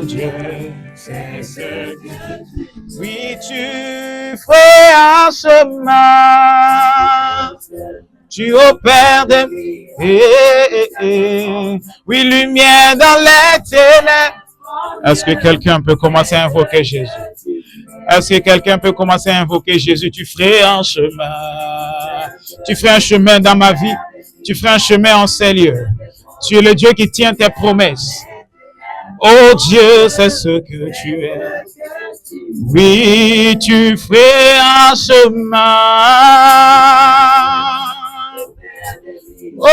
Dieu, c'est ce que oui, tu fais un chemin, tu opères des oui, lumière dans les ténèbres. Est-ce que quelqu'un peut commencer à invoquer Jésus? Est-ce que quelqu'un peut commencer à invoquer Jésus? Tu ferais un chemin. Tu ferais un chemin dans ma vie. Tu ferais un chemin en ces lieux. Tu es le Dieu qui tient tes promesses. Oh Dieu, c'est ce que tu es. Oui, tu ferais un chemin. Oh,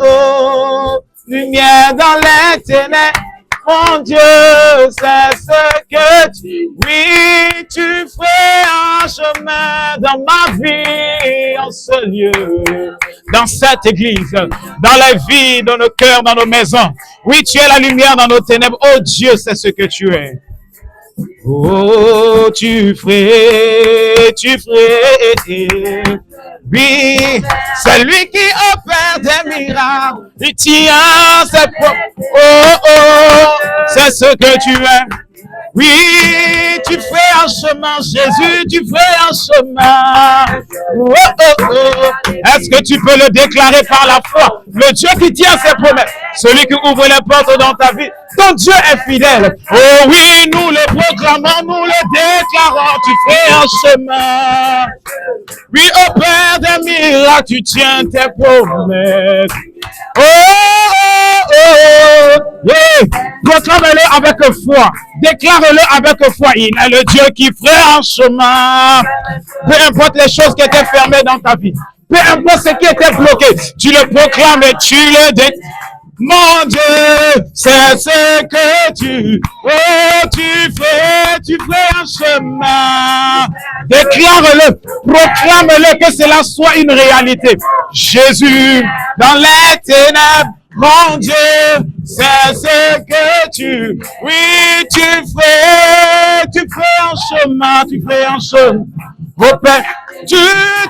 oh, lumière dans les ténèbres. Mon Dieu, c'est ce que tu... Oui, tu ferais un chemin dans ma vie, en ce lieu, dans cette église, dans la vie, dans nos cœurs, dans nos maisons. Oui, tu es la lumière dans nos ténèbres. Oh Dieu, c'est ce que tu es. Oh, tu ferais. Oui, c'est lui qui opère des miracles. Il tient ses propres. Oh, oh, c'est ce que tu es. Oui, tu fais un chemin, Jésus, tu fais un chemin. Oh, oh, oh. Est-ce que tu peux le déclarer par la foi? Le Dieu qui tient ses promesses, celui qui ouvre les portes dans ta vie, ton Dieu est fidèle. Oh oui, nous le proclamons, nous le déclarons, tu fais un chemin. Oui, au Père des miracles, tu tiens tes promesses. Oh, oh, oh, yeah. Proclame-le avec foi. Déclare-le avec foi. Il est le Dieu qui ferait un chemin. Peu importe les choses qui étaient fermées dans ta vie. Peu importe ce qui était bloqué. Tu le proclames et tu le déclares. Mon Dieu, c'est ce que tu fais un chemin. Déclare-le, proclame-le que cela soit une réalité. Jésus, dans les ténèbres, mon Dieu, c'est ce que tu fais un chemin, Oh Père, tu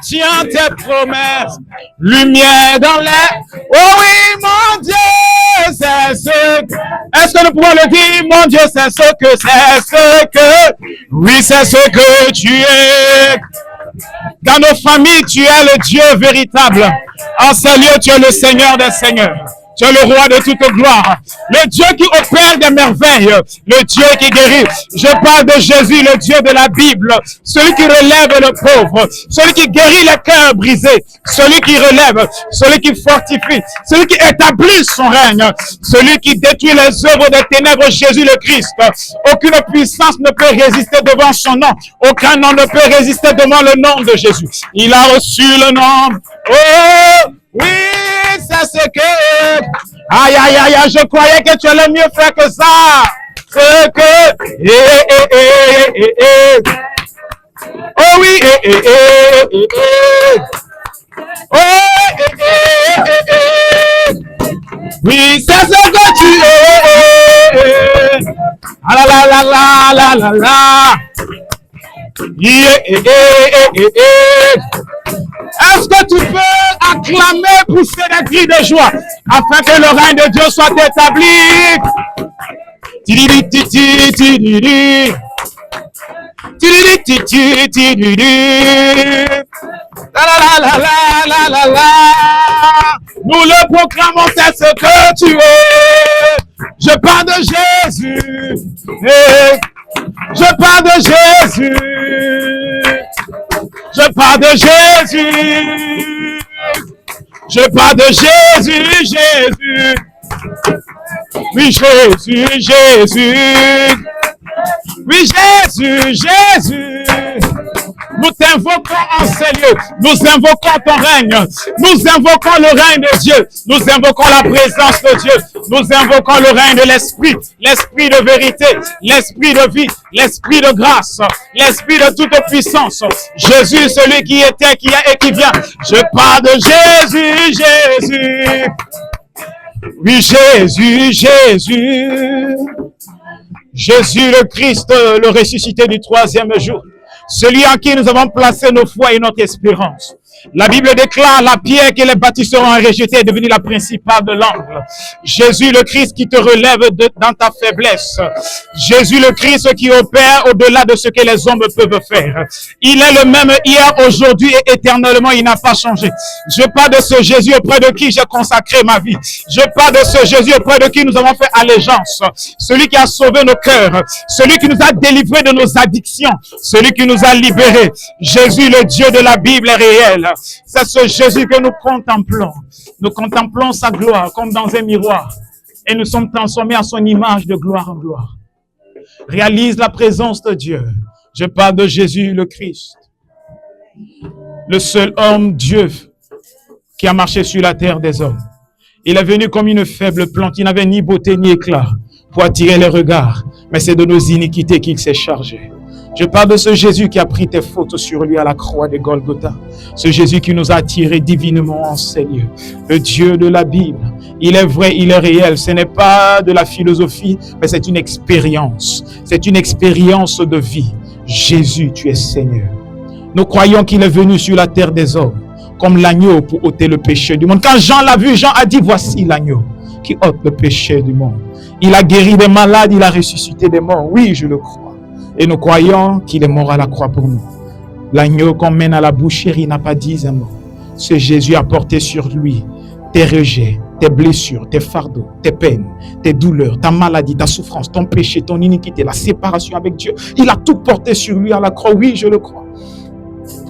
tiens tes promesses, lumière dans l'air. Oh oui, mon Dieu, c'est ce que... Est-ce que nous pouvons le dire? Mon Dieu, c'est ce que... Oui, c'est ce que tu es. Dans nos familles, tu es le Dieu véritable. En ce lieu, tu es le Seigneur des Seigneurs. Tu es le roi de toute gloire. Le Dieu qui opère des merveilles. Le Dieu qui guérit. Je parle de Jésus, le Dieu de la Bible. Celui qui relève le pauvre. Celui qui guérit les cœurs brisés. Celui qui relève. Celui qui fortifie. Celui qui établit son règne. Celui qui détruit les œuvres des ténèbres, Jésus le Christ. Aucune puissance ne peut résister devant son nom. Aucun nom ne peut résister devant le nom de Jésus. Il a reçu le nom. Oh! Oui, c'est ce que... Aïe, aïe, aïe, je croyais que tu allais mieux faire que ça. Ce que... Oh oui, oui, c'est ce que tu es. Ah la la la la la la. Est-ce que tu peux acclamer, pousser des cris de joie afin que le règne de Dieu soit établi? Nous le proclamons, c'est ce que tu es. Je parle de Jésus. Je parle de Jésus. Je parle de Jésus. Je parle de Jésus, Jésus. Oui, Jésus, Jésus. Oui, Jésus, Jésus. Nous t'invoquons en ces lieux. Nous invoquons ton règne. Nous invoquons le règne de Dieu. Nous invoquons la présence de Dieu. Nous invoquons le règne de l'Esprit. L'Esprit de vérité. L'Esprit de vie. L'Esprit de grâce. L'Esprit de toute puissance. Jésus, celui qui était, qui est et qui vient. Je parle de Jésus, Jésus. Oui, Jésus, Jésus. Jésus le Christ, le ressuscité du troisième jour. Celui en qui nous avons placé nos foi et notre espérance. La Bible déclare la pierre que les bâtisseurs ont rejetée est devenue la principale de l'angle. Jésus le Christ qui te relève dans ta faiblesse. Jésus le Christ qui opère au-delà de ce que les hommes peuvent faire. Il est le même hier, aujourd'hui et éternellement. Il n'a pas changé. Je parle de ce Jésus auprès de qui j'ai consacré ma vie. Je parle de ce Jésus auprès de qui nous avons fait allégeance. Celui qui a sauvé nos cœurs. Celui qui nous a délivrés de nos addictions. Celui qui nous a libérés. Jésus, le Dieu de la Bible, est réel. C'est ce Jésus que nous contemplons. Nous contemplons sa gloire comme dans un miroir. Et nous sommes transformés à son image de gloire en gloire. Réalise la présence de Dieu. Je parle de Jésus le Christ. Le seul homme Dieu qui a marché sur la terre des hommes. Il est venu comme une faible plante. Il n'avait ni beauté ni éclat pour attirer les regards. Mais c'est de nos iniquités qu'il s'est chargé. Je parle de ce Jésus qui a pris tes fautes sur lui à la croix de Golgotha. Ce Jésus qui nous a attirés divinement en ces lieux. Le Dieu de la Bible. Il est vrai, il est réel. Ce n'est pas de la philosophie, mais c'est une expérience. C'est une expérience de vie. Jésus, tu es Seigneur. Nous croyons qu'il est venu sur la terre des hommes comme l'agneau pour ôter le péché du monde. Quand Jean l'a vu, Jean a dit, voici l'agneau qui ôte le péché du monde. Il a guéri des malades, il a ressuscité des morts. Oui, je le crois. Et nous croyons qu'il est mort à la croix pour nous. L'agneau qu'on mène à la boucherie n'a pas dit un mot. Ce Jésus a porté sur lui tes rejets, tes blessures, tes fardeaux, tes peines, tes douleurs, ta maladie, ta souffrance, ton péché, ton iniquité, la séparation avec Dieu. Il a tout porté sur lui à la croix. Oui, je le crois.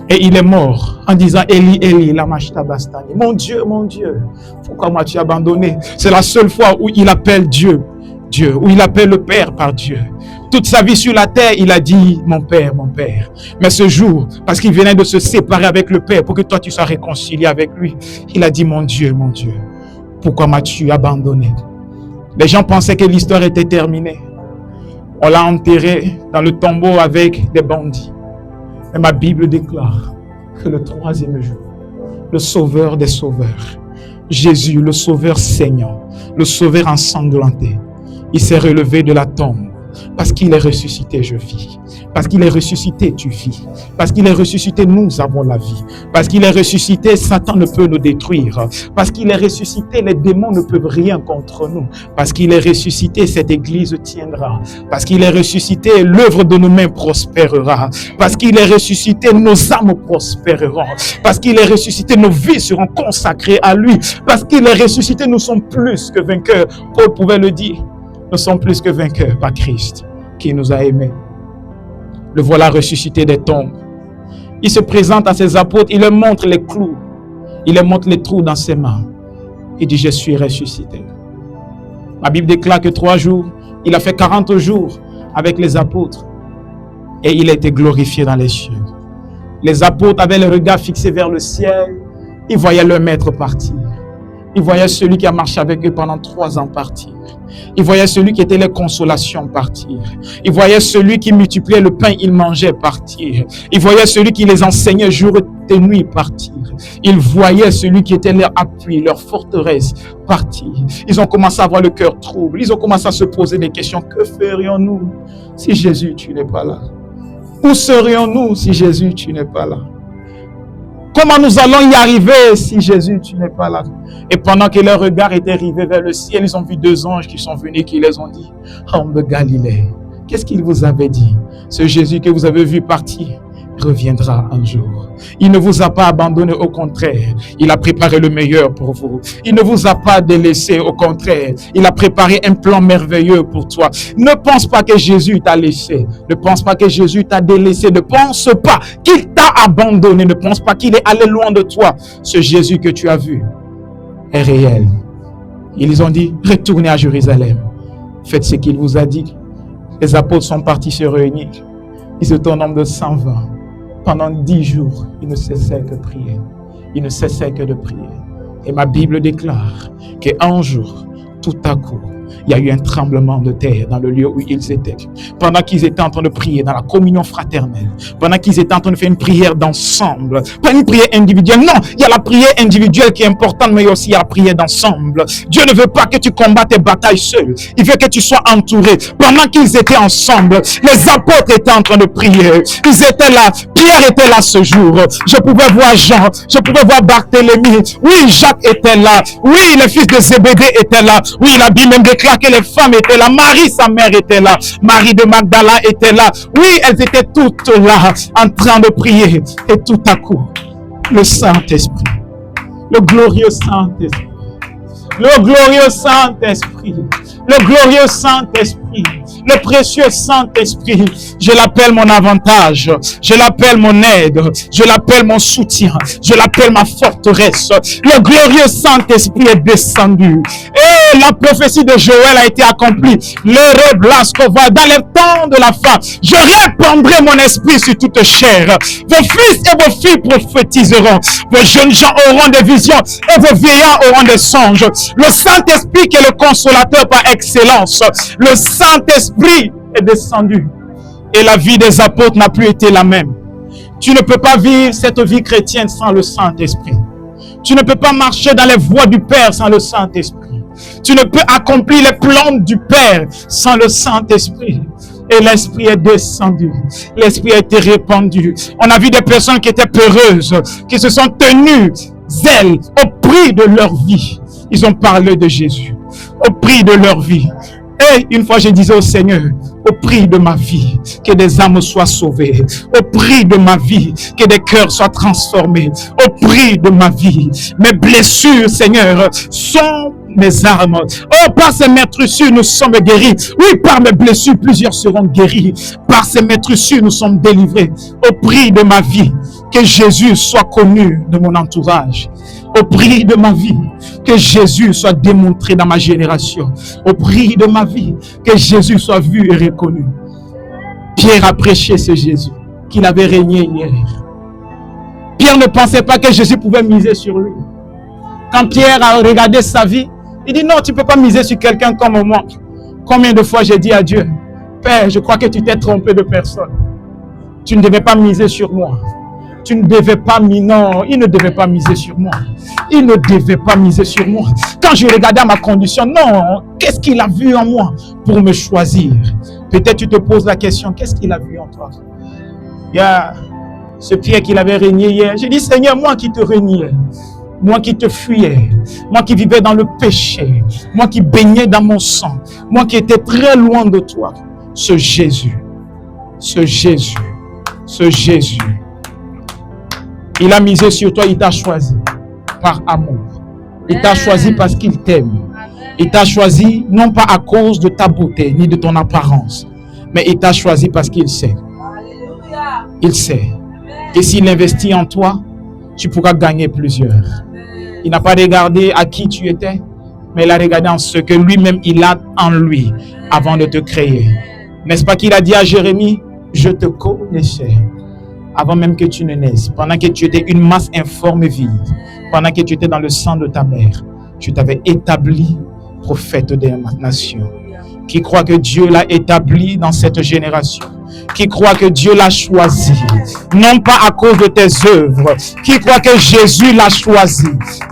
Et il est mort en disant, Eli, Eli, lama sabachthani. Mon Dieu, pourquoi m'as-tu abandonné? C'est la seule fois où il appelle Dieu, Dieu, où il appelle le Père par Dieu. Toute sa vie sur la terre, il a dit, mon Père, mon Père. Mais ce jour, parce qu'il venait de se séparer avec le Père pour que toi tu sois réconcilié avec lui, il a dit, mon Dieu, pourquoi m'as-tu abandonné? Les gens pensaient que l'histoire était terminée. On l'a enterré dans le tombeau avec des bandits. Et ma Bible déclare que le troisième jour, le sauveur des sauveurs, Jésus, le sauveur saignant, le sauveur ensanglanté, il s'est relevé de la tombe. Parce qu'il est ressuscité, je vis. Parce qu'il est ressuscité, tu vis. Parce qu'il est ressuscité, nous avons la vie. Parce qu'il est ressuscité, Satan ne peut nous détruire. Parce qu'il est ressuscité, les démons ne peuvent rien contre nous. Parce qu'il est ressuscité, cette église tiendra. Parce qu'il est ressuscité, l'œuvre de nos mains prospérera. Parce qu'il est ressuscité, nos âmes prospéreront. Parce qu'il est ressuscité, nos vies seront consacrées à lui. Parce qu'il est ressuscité, nous sommes plus que vainqueurs. Paul pouvait le dire. Nous sommes plus que vainqueurs par Christ qui nous a aimés. Le voilà ressuscité des tombes. Il se présente à ses apôtres, il leur montre les clous, il leur montre les trous dans ses mains. Il dit, je suis ressuscité. La Bible déclare que 3 jours, il a fait 40 jours avec les apôtres et il a été glorifié dans les cieux. Les apôtres avaient le regard fixé vers le ciel, ils voyaient leur maître partir. Ils voyaient celui qui a marché avec eux pendant 3 ans partir. Ils voyaient celui qui était les consolations partir. Ils voyaient celui qui multipliait le pain, ils mangeaient partir. Ils voyaient celui qui les enseignait jour et nuit partir. Ils voyaient celui qui était leur appui, leur forteresse partir. Ils ont commencé à avoir le cœur trouble. Ils ont commencé à se poser des questions. Que ferions-nous si Jésus, tu n'es pas là? Où serions-nous si Jésus, tu n'es pas là? Comment nous allons y arriver si Jésus, tu n'es pas là? Et pendant que leur regard était rivé vers le ciel, ils ont vu 2 anges qui sont venus, qui les ont dit, hommes de Galilée, qu'est-ce qu'il vous avait dit? Ce Jésus que vous avez vu partir reviendra un jour. Il ne vous a pas abandonné, au contraire, il a préparé le meilleur pour vous. Il ne vous a pas délaissé, au contraire, il a préparé un plan merveilleux pour toi. Ne pense pas que Jésus t'a laissé, ne pense pas que Jésus t'a délaissé, ne pense pas qu'il t'a abandonné, ne pense pas qu'il est allé loin de toi. Ce Jésus que tu as vu est réel. Ils ont dit, retournez à Jérusalem, faites ce qu'il vous a dit. Les apôtres sont partis se réunir. Ils étaient au nombre de 120. Pendant 10 jours, il ne cessait que de prier. Il ne cessait que de prier. Et ma Bible déclare qu'un jour, tout à coup, il y a eu un tremblement de terre dans le lieu où ils étaient. Pendant qu'ils étaient en train de prier dans la communion fraternelle, pendant qu'ils étaient en train de faire une prière d'ensemble, pas une prière individuelle, non, il y a la prière individuelle qui est importante, mais aussi il y a la prière d'ensemble. Dieu ne veut pas que tu combattes tes batailles seul, il veut que tu sois entouré. Pendant qu'ils étaient ensemble, les apôtres étaient en train de prier, ils étaient là, Pierre était là ce jour, je pouvais voir Jean, je pouvais voir Barthélemy, oui, Jacques était là, oui, les fils de Zébédée étaient là, oui, la Bible même déclare que les femmes étaient là, Marie, sa mère, était là, Marie de Magdala était là, oui, elles étaient toutes là, en train de prier, et tout à coup, le Saint-Esprit, le glorieux Saint-Esprit, le glorieux Saint-Esprit, le glorieux Saint-Esprit, le précieux Saint-Esprit, je l'appelle mon avantage, je l'appelle mon aide, je l'appelle mon soutien, je l'appelle ma forteresse. Le glorieux Saint-Esprit est descendu. Et la prophétie de Joël a été accomplie. Le reblascova, dans les temps de la fin, je répandrai mon esprit sur toute chair. Vos fils et vos filles prophétiseront. Vos jeunes gens auront des visions et vos vieillards auront des songes. Le Saint-Esprit qui est le consolateur par excellence. Le Saint-Esprit est descendu. Et la vie des apôtres n'a plus été la même. Tu ne peux pas vivre cette vie chrétienne sans le Saint-Esprit. Tu ne peux pas marcher dans les voies du Père sans le Saint-Esprit. Tu ne peux accomplir les plans du Père sans le Saint-Esprit. Et l'Esprit est descendu. L'Esprit a été répandu. On a vu des personnes qui étaient peureuses, qui se sont tenues zèles au prix de leur vie. Ils ont parlé de Jésus, au prix de leur vie. Et une fois, je disais au Seigneur, au prix de ma vie, que des âmes soient sauvées. Au prix de ma vie, que des cœurs soient transformés. Au prix de ma vie, mes blessures, Seigneur, sont mes armes. Oh, par ces meurtrissures, nous sommes guéris. Oui, par mes blessures, plusieurs seront guéris. Par ces meurtrissures, nous sommes délivrés. Au prix de ma vie, que Jésus soit connu de mon entourage. Au prix de ma vie, que Jésus soit démontré dans ma génération. Au prix de ma vie, que Jésus soit vu et reconnu. Pierre a prêché ce Jésus, qu'il avait régné hier. Pierre ne pensait pas que Jésus pouvait miser sur lui. Quand Pierre a regardé sa vie, il dit non, tu ne peux pas miser sur quelqu'un comme moi. Combien de fois j'ai dit à Dieu, Père, je crois que tu t'es trompé de personne. Tu ne devais pas miser sur moi. Tu ne devais pas miser, non, il ne devait pas miser sur moi. Il ne devait pas miser sur moi. Quand je regardais à ma condition, non, qu'est-ce qu'il a vu en moi pour me choisir? Peut-être tu te poses la question, qu'est-ce qu'il a vu en toi? Il y a ce Pierre qu'il avait régné hier. J'ai dit, Seigneur, moi qui te régnais, moi qui te fuyais, moi qui vivais dans le péché, moi qui baignais dans mon sang, moi qui étais très loin de toi, ce Jésus, il a misé sur toi, il t'a choisi par amour. Il t'a choisi parce qu'il t'aime. Il t'a choisi non pas à cause de ta beauté ni de ton apparence, mais il t'a choisi parce qu'il sait. Il sait. Et s'il investit en toi, tu pourras gagner plusieurs. Il n'a pas regardé à qui tu étais, mais il a regardé en ce que lui-même il a en lui avant de te créer. N'est-ce pas qu'il a dit à Jérémie, je te connaissais avant même que tu ne naisses, pendant que tu étais une masse informe et vide, pendant que tu étais dans le sang de ta mère, je t'avais établi prophète des nations. Qui croit que Dieu l'a établi dans cette génération, qui croit que Dieu l'a choisi, non pas à cause de tes œuvres, qui croit que Jésus l'a choisi.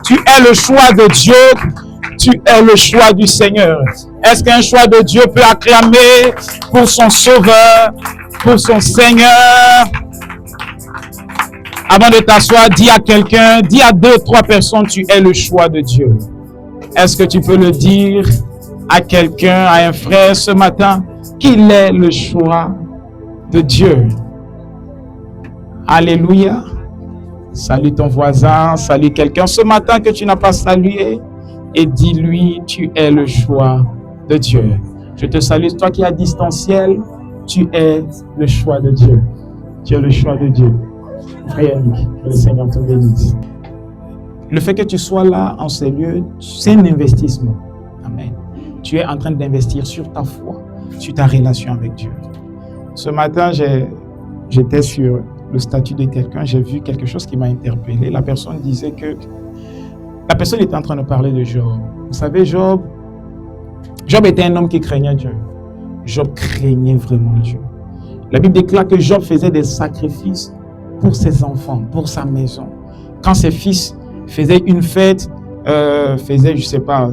Tu es le choix de Dieu, tu es le choix du Seigneur. Est-ce qu'un choix de Dieu peut acclamer pour son Sauveur, pour son Seigneur? Avant de t'asseoir, dis à quelqu'un, dis à 2, 3 personnes, tu es le choix de Dieu. Est-ce que tu peux le dire à quelqu'un, à un frère ce matin, qu'il est le choix de Dieu? Alléluia. Salue ton voisin, salue quelqu'un ce matin que tu n'as pas salué et dis-lui, tu es le choix de Dieu. Je te salue, toi qui es à distanciel, tu es le choix de Dieu. Tu es le choix de Dieu. Priez-lui, que le Seigneur te bénisse. Le fait que tu sois là en ces lieux, c'est un investissement. Amen. Tu es en train d'investir sur ta foi, sur ta relation avec Dieu. Ce matin, j'étais sur le statut de quelqu'un, j'ai vu quelque chose qui m'a interpellé. La personne disait que... La personne était en train de parler de Job. Vous savez, Job était un homme qui craignait Dieu. Job craignait vraiment Dieu. La Bible déclare que Job faisait des sacrifices pour ses enfants, pour sa maison. Quand ses fils faisaient une fête, faisaient, je ne sais pas,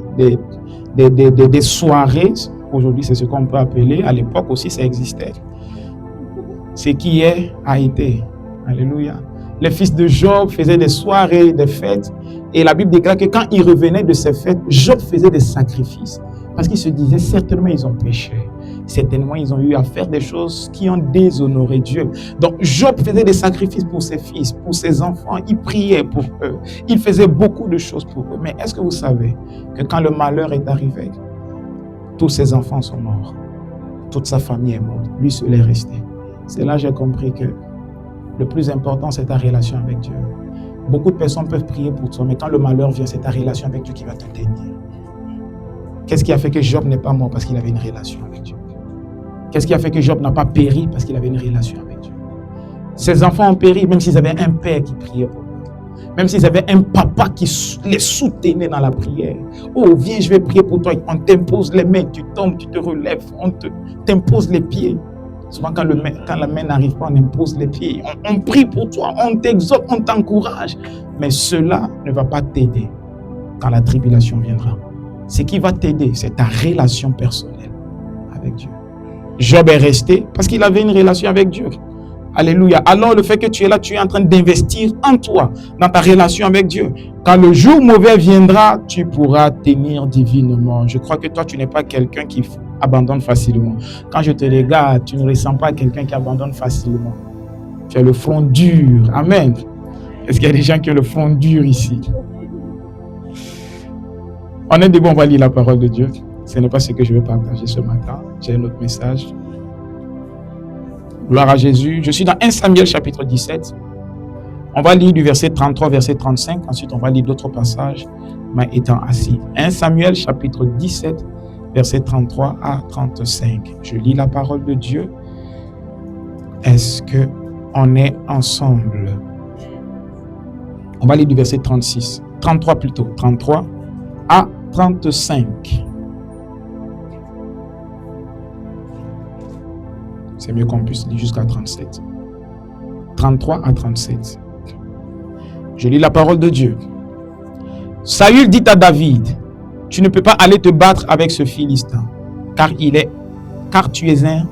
des soirées, aujourd'hui c'est ce qu'on peut appeler, à l'époque aussi ça existait. Ce qui est, a été. Alléluia. Les fils de Job faisaient des soirées, des fêtes, et la Bible déclare que quand ils revenaient de ces fêtes, Job faisait des sacrifices. Parce qu'il se disait, certainement ils ont péché. Certainement ils ont eu à faire des choses qui ont déshonoré Dieu. Donc Job faisait des sacrifices pour ses fils, pour ses enfants. Il priait pour eux. Il faisait beaucoup de choses pour eux. Mais est-ce que vous savez que quand le malheur est arrivé, tous ses enfants sont morts. Toute sa famille est morte. Lui seul est resté. C'est là que j'ai compris que le plus important, c'est ta relation avec Dieu. Beaucoup de personnes peuvent prier pour toi, mais quand le malheur vient, c'est ta relation avec Dieu qui va te tenir. Qu'est-ce qui a fait que Job n'est pas mort? Parce qu'il avait une relation avec Dieu. Qu'est-ce qui a fait que Job n'a pas péri? Parce qu'il avait une relation avec Dieu. Ses enfants ont péri, même s'ils avaient un père qui priait pour eux. Même s'ils avaient un papa qui les soutenait dans la prière. Oh, viens, je vais prier pour toi. On t'impose les mains, tu tombes, tu te relèves, on t'impose les pieds. Souvent, quand la main n'arrive pas, on impose les pieds. On prie pour toi, on t'exhorte, on t'encourage. Mais cela ne va pas t'aider quand la tribulation viendra. Ce qui va t'aider, c'est ta relation personnelle avec Dieu. Job est resté parce qu'il avait une relation avec Dieu. Alléluia. Alors, le fait que tu es là, tu es en train d'investir en toi, dans ta relation avec Dieu. Quand le jour mauvais viendra, tu pourras tenir divinement. Je crois que toi, tu n'es pas quelqu'un qui abandonne facilement. Quand je te regarde, tu ne ressens pas quelqu'un qui abandonne facilement. Tu as le front dur. Amen. Est-ce qu'il y a des gens qui ont le front dur ici? On est debout, on va lire la parole de Dieu. Ce n'est pas ce que je veux partager ce matin. J'ai un autre message. Gloire à Jésus. Je suis dans 1 Samuel chapitre 17. On va lire du verset 33, verset 35. Ensuite, on va lire d'autres passages, mais étant assis. 1 Samuel chapitre 17, verset 33 à 35. Je lis la parole de Dieu. Est-ce qu'on est ensemble? On va lire du verset 36. 33 plutôt. 33 à 35. C'est mieux qu'on puisse lire jusqu'à 37. 33 à 37. Je lis la parole de Dieu. Saül dit à David, tu ne peux pas aller te battre avec ce Philistin, car tu es un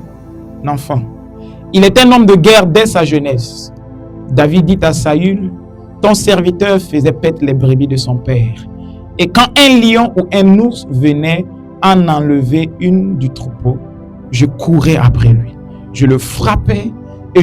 enfant. Il est un homme de guerre dès sa jeunesse. David dit à Saül, ton serviteur faisait paître les brebis de son père. Et quand un lion ou un ours venait en enlever une du troupeau, je courais après lui. Je le frappais et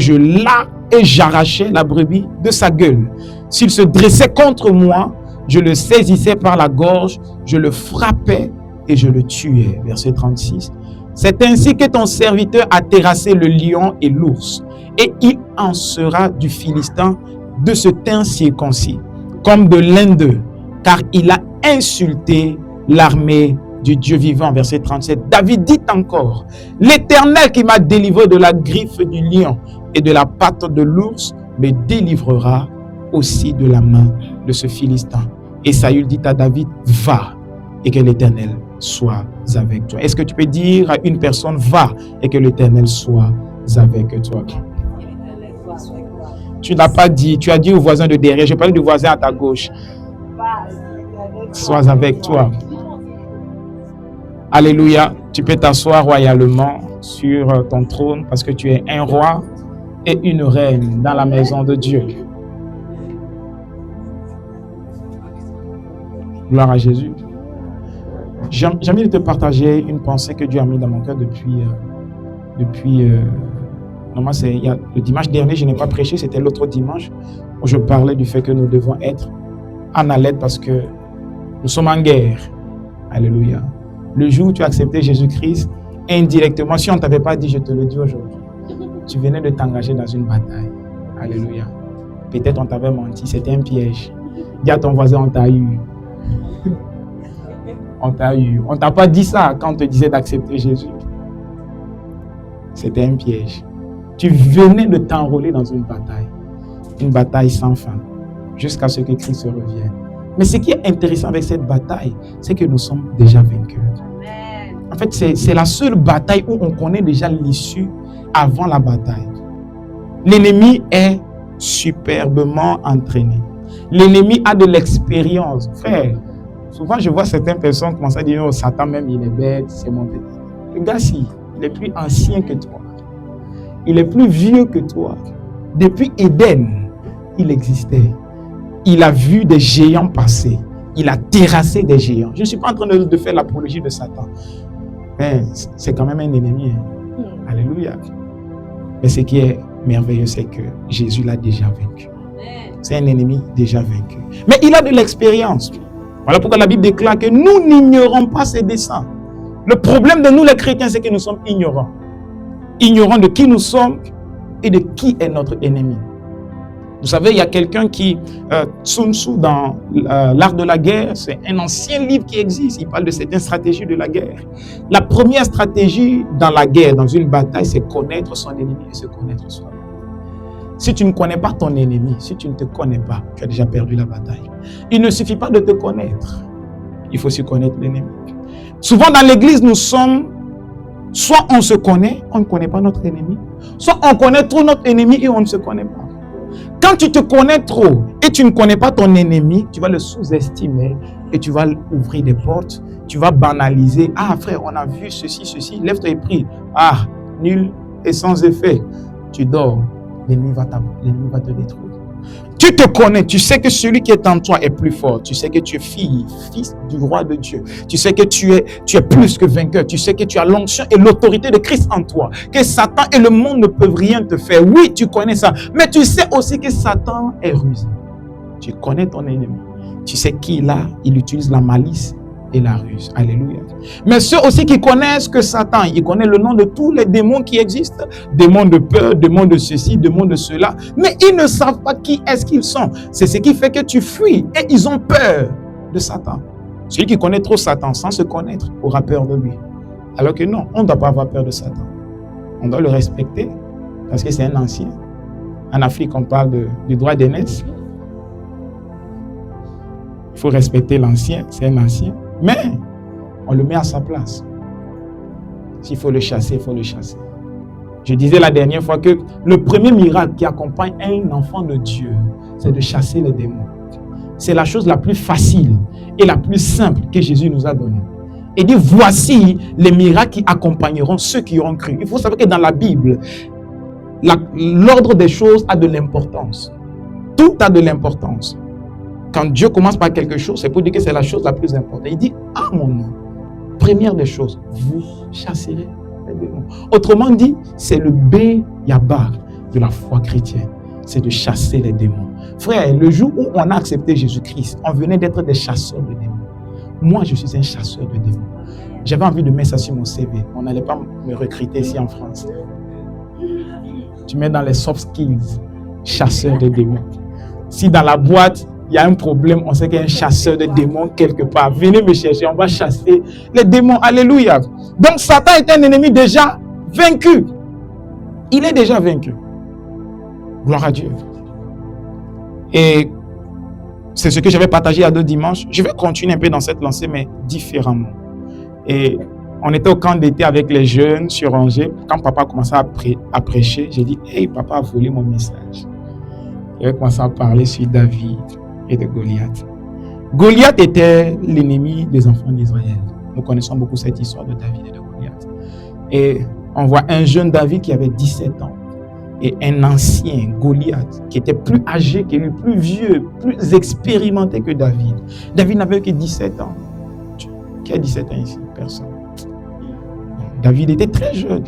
j'arrachais la brebis de sa gueule. S'il se dressait contre moi, je le saisissais par la gorge, je le frappais et je le tuais. Verset 36. C'est ainsi que ton serviteur a terrassé le lion et l'ours, et il en sera du Philistin de ce teint circoncis, comme de l'un d'eux, car il a insulté l'armée du Dieu vivant. Verset 37. David dit encore, l'Éternel qui m'a délivré de la griffe du lion et de la patte de l'ours me délivrera aussi de la main de ce Philistin. Et Saül dit à David, va et que l'Éternel soit avec toi. Est-ce que tu peux dire à une personne, va et que l'Éternel soit avec toi? Tu n'as pas dit, tu as dit au voisin de derrière, je parle du voisin à ta gauche, sois avec toi. Alléluia, tu peux t'asseoir royalement sur ton trône parce que tu es un roi et une reine dans la maison de Dieu. Gloire à Jésus. J'ai envie de te partager une pensée que Dieu a mis dans mon cœur depuis normalement, le dimanche dernier, je n'ai pas prêché, c'était l'autre dimanche où je parlais du fait que nous devons être en alerte parce que nous sommes en guerre. Alléluia. Le jour où tu as accepté Jésus-Christ, indirectement, si on ne t'avait pas dit, je te le dis aujourd'hui, tu venais de t'engager dans une bataille. Alléluia. Peut-être on t'avait menti, c'était un piège. Dis à ton voisin, on t'a eu. On t'a eu. On ne t'a pas dit ça quand on te disait d'accepter Jésus. C'était un piège. Tu venais de t'enrôler dans une bataille. Une bataille sans fin, jusqu'à ce que Christ revienne. Mais ce qui est intéressant avec cette bataille, c'est que nous sommes déjà vainqueurs. En fait, c'est la seule bataille où on connaît déjà l'issue avant la bataille. L'ennemi est superbement entraîné. L'ennemi a de l'expérience. Frère, souvent je vois certaines personnes commencer à dire « Oh, Satan même, il est bête, c'est mon petit. » Le gars, si, il est plus ancien que toi. Il est plus vieux que toi. Depuis Éden, il existait. Il a vu des géants passer. Il a terrassé des géants. Je ne suis pas en train de faire l'apologie de Satan. Mais c'est quand même un ennemi. Alléluia. Mais ce qui est merveilleux, c'est que Jésus l'a déjà vaincu. C'est un ennemi déjà vaincu. Mais il a de l'expérience. Voilà pourquoi la Bible déclare que nous n'ignorons pas ses desseins. Le problème de nous les chrétiens, c'est que nous sommes ignorants. Ignorants de qui nous sommes et de qui est notre ennemi. Vous savez, il y a quelqu'un qui, Sun Tzu, dans l'art de la guerre, c'est un ancien livre qui existe. Il parle de certaines stratégies de la guerre. La première stratégie dans la guerre, dans une bataille, c'est connaître son ennemi et se connaître soi-même. Si tu ne connais pas ton ennemi, si tu ne te connais pas, tu as déjà perdu la bataille. Il ne suffit pas de te connaître. Il faut aussi connaître l'ennemi. Souvent dans l'église, nous sommes, soit on se connaît, on ne connaît pas notre ennemi, soit on connaît trop notre ennemi et on ne se connaît pas. Quand tu te connais trop et tu ne connais pas ton ennemi, tu vas le sous-estimer et tu vas ouvrir des portes, tu vas banaliser. Ah frère, on a vu ceci, lève-toi et prie. Ah, nul et sans effet. Tu dors, l'ennemi va te détruire. Tu te connais, tu sais que celui qui est en toi est plus fort. Tu sais que tu es fils du roi de Dieu. Tu sais que tu es plus que vainqueur. Tu sais que tu as l'onction et l'autorité de Christ en toi. Que Satan et le monde ne peuvent rien te faire. Oui, tu connais ça. Mais tu sais aussi que Satan est rusé. Tu connais ton ennemi. Tu sais qu'il utilise la malice et la ruse. Alléluia. Mais ceux aussi qui connaissent que Satan, il connaît le nom de tous les démons qui existent. Démons de peur, démons de ceci, démons de cela. Mais ils ne savent pas qui est-ce qu'ils sont. C'est ce qui fait que tu fuis. Et ils ont peur de Satan. Celui qui connaît trop Satan sans se connaître aura peur de lui. Alors que non, on ne doit pas avoir peur de Satan. On doit le respecter parce que c'est un ancien. En Afrique, on parle du droit d'aînesse. Il faut respecter l'ancien, c'est un ancien. Mais on le met à sa place. S'il faut le chasser, il faut le chasser. Je disais la dernière fois que le premier miracle qui accompagne un enfant de Dieu, c'est de chasser les démons. C'est la chose la plus facile et la plus simple que Jésus nous a donnée. Et dit, voici les miracles qui accompagneront ceux qui auront cru. Il faut savoir que dans la Bible, l'ordre des choses a de l'importance. Tout a de l'importance. Quand Dieu commence par quelque chose, c'est pour dire que c'est la chose la plus importante. Il dit, à mon nom, première des choses, vous chasserez les démons. Autrement dit, c'est le B-Yaba de la foi chrétienne. C'est de chasser les démons. Frère, le jour où on a accepté Jésus-Christ, on venait d'être des chasseurs de démons. Moi, je suis un chasseur de démons. J'avais envie de mettre ça sur mon CV. On n'allait pas me recruter ici en France. Tu mets dans les soft skills, chasseur de démons. Si dans la boîte, il y a un problème, on sait qu'il y a un chasseur de démons quelque part. Venez me chercher, on va chasser les démons. Alléluia. Donc Satan est un ennemi déjà vaincu. Il est déjà vaincu. Gloire à Dieu. Et c'est ce que j'avais partagé il y a 2 dimanches. Je vais continuer un peu dans cette lancée, mais différemment. Et on était au camp d'été avec les jeunes sur Angers. Quand papa a commencé à prêcher, j'ai dit, hey, papa a volé mon message. Il a commencé à parler sur David et de Goliath. Goliath était l'ennemi des enfants d'Israël. Nous connaissons beaucoup cette histoire de David et de Goliath. Et on voit un jeune David qui avait 17 ans et un ancien Goliath qui était plus âgé que lui, plus vieux, plus expérimenté que David. David n'avait que 17 ans. Qui a 17 ans ici? Personne. David était très jeune.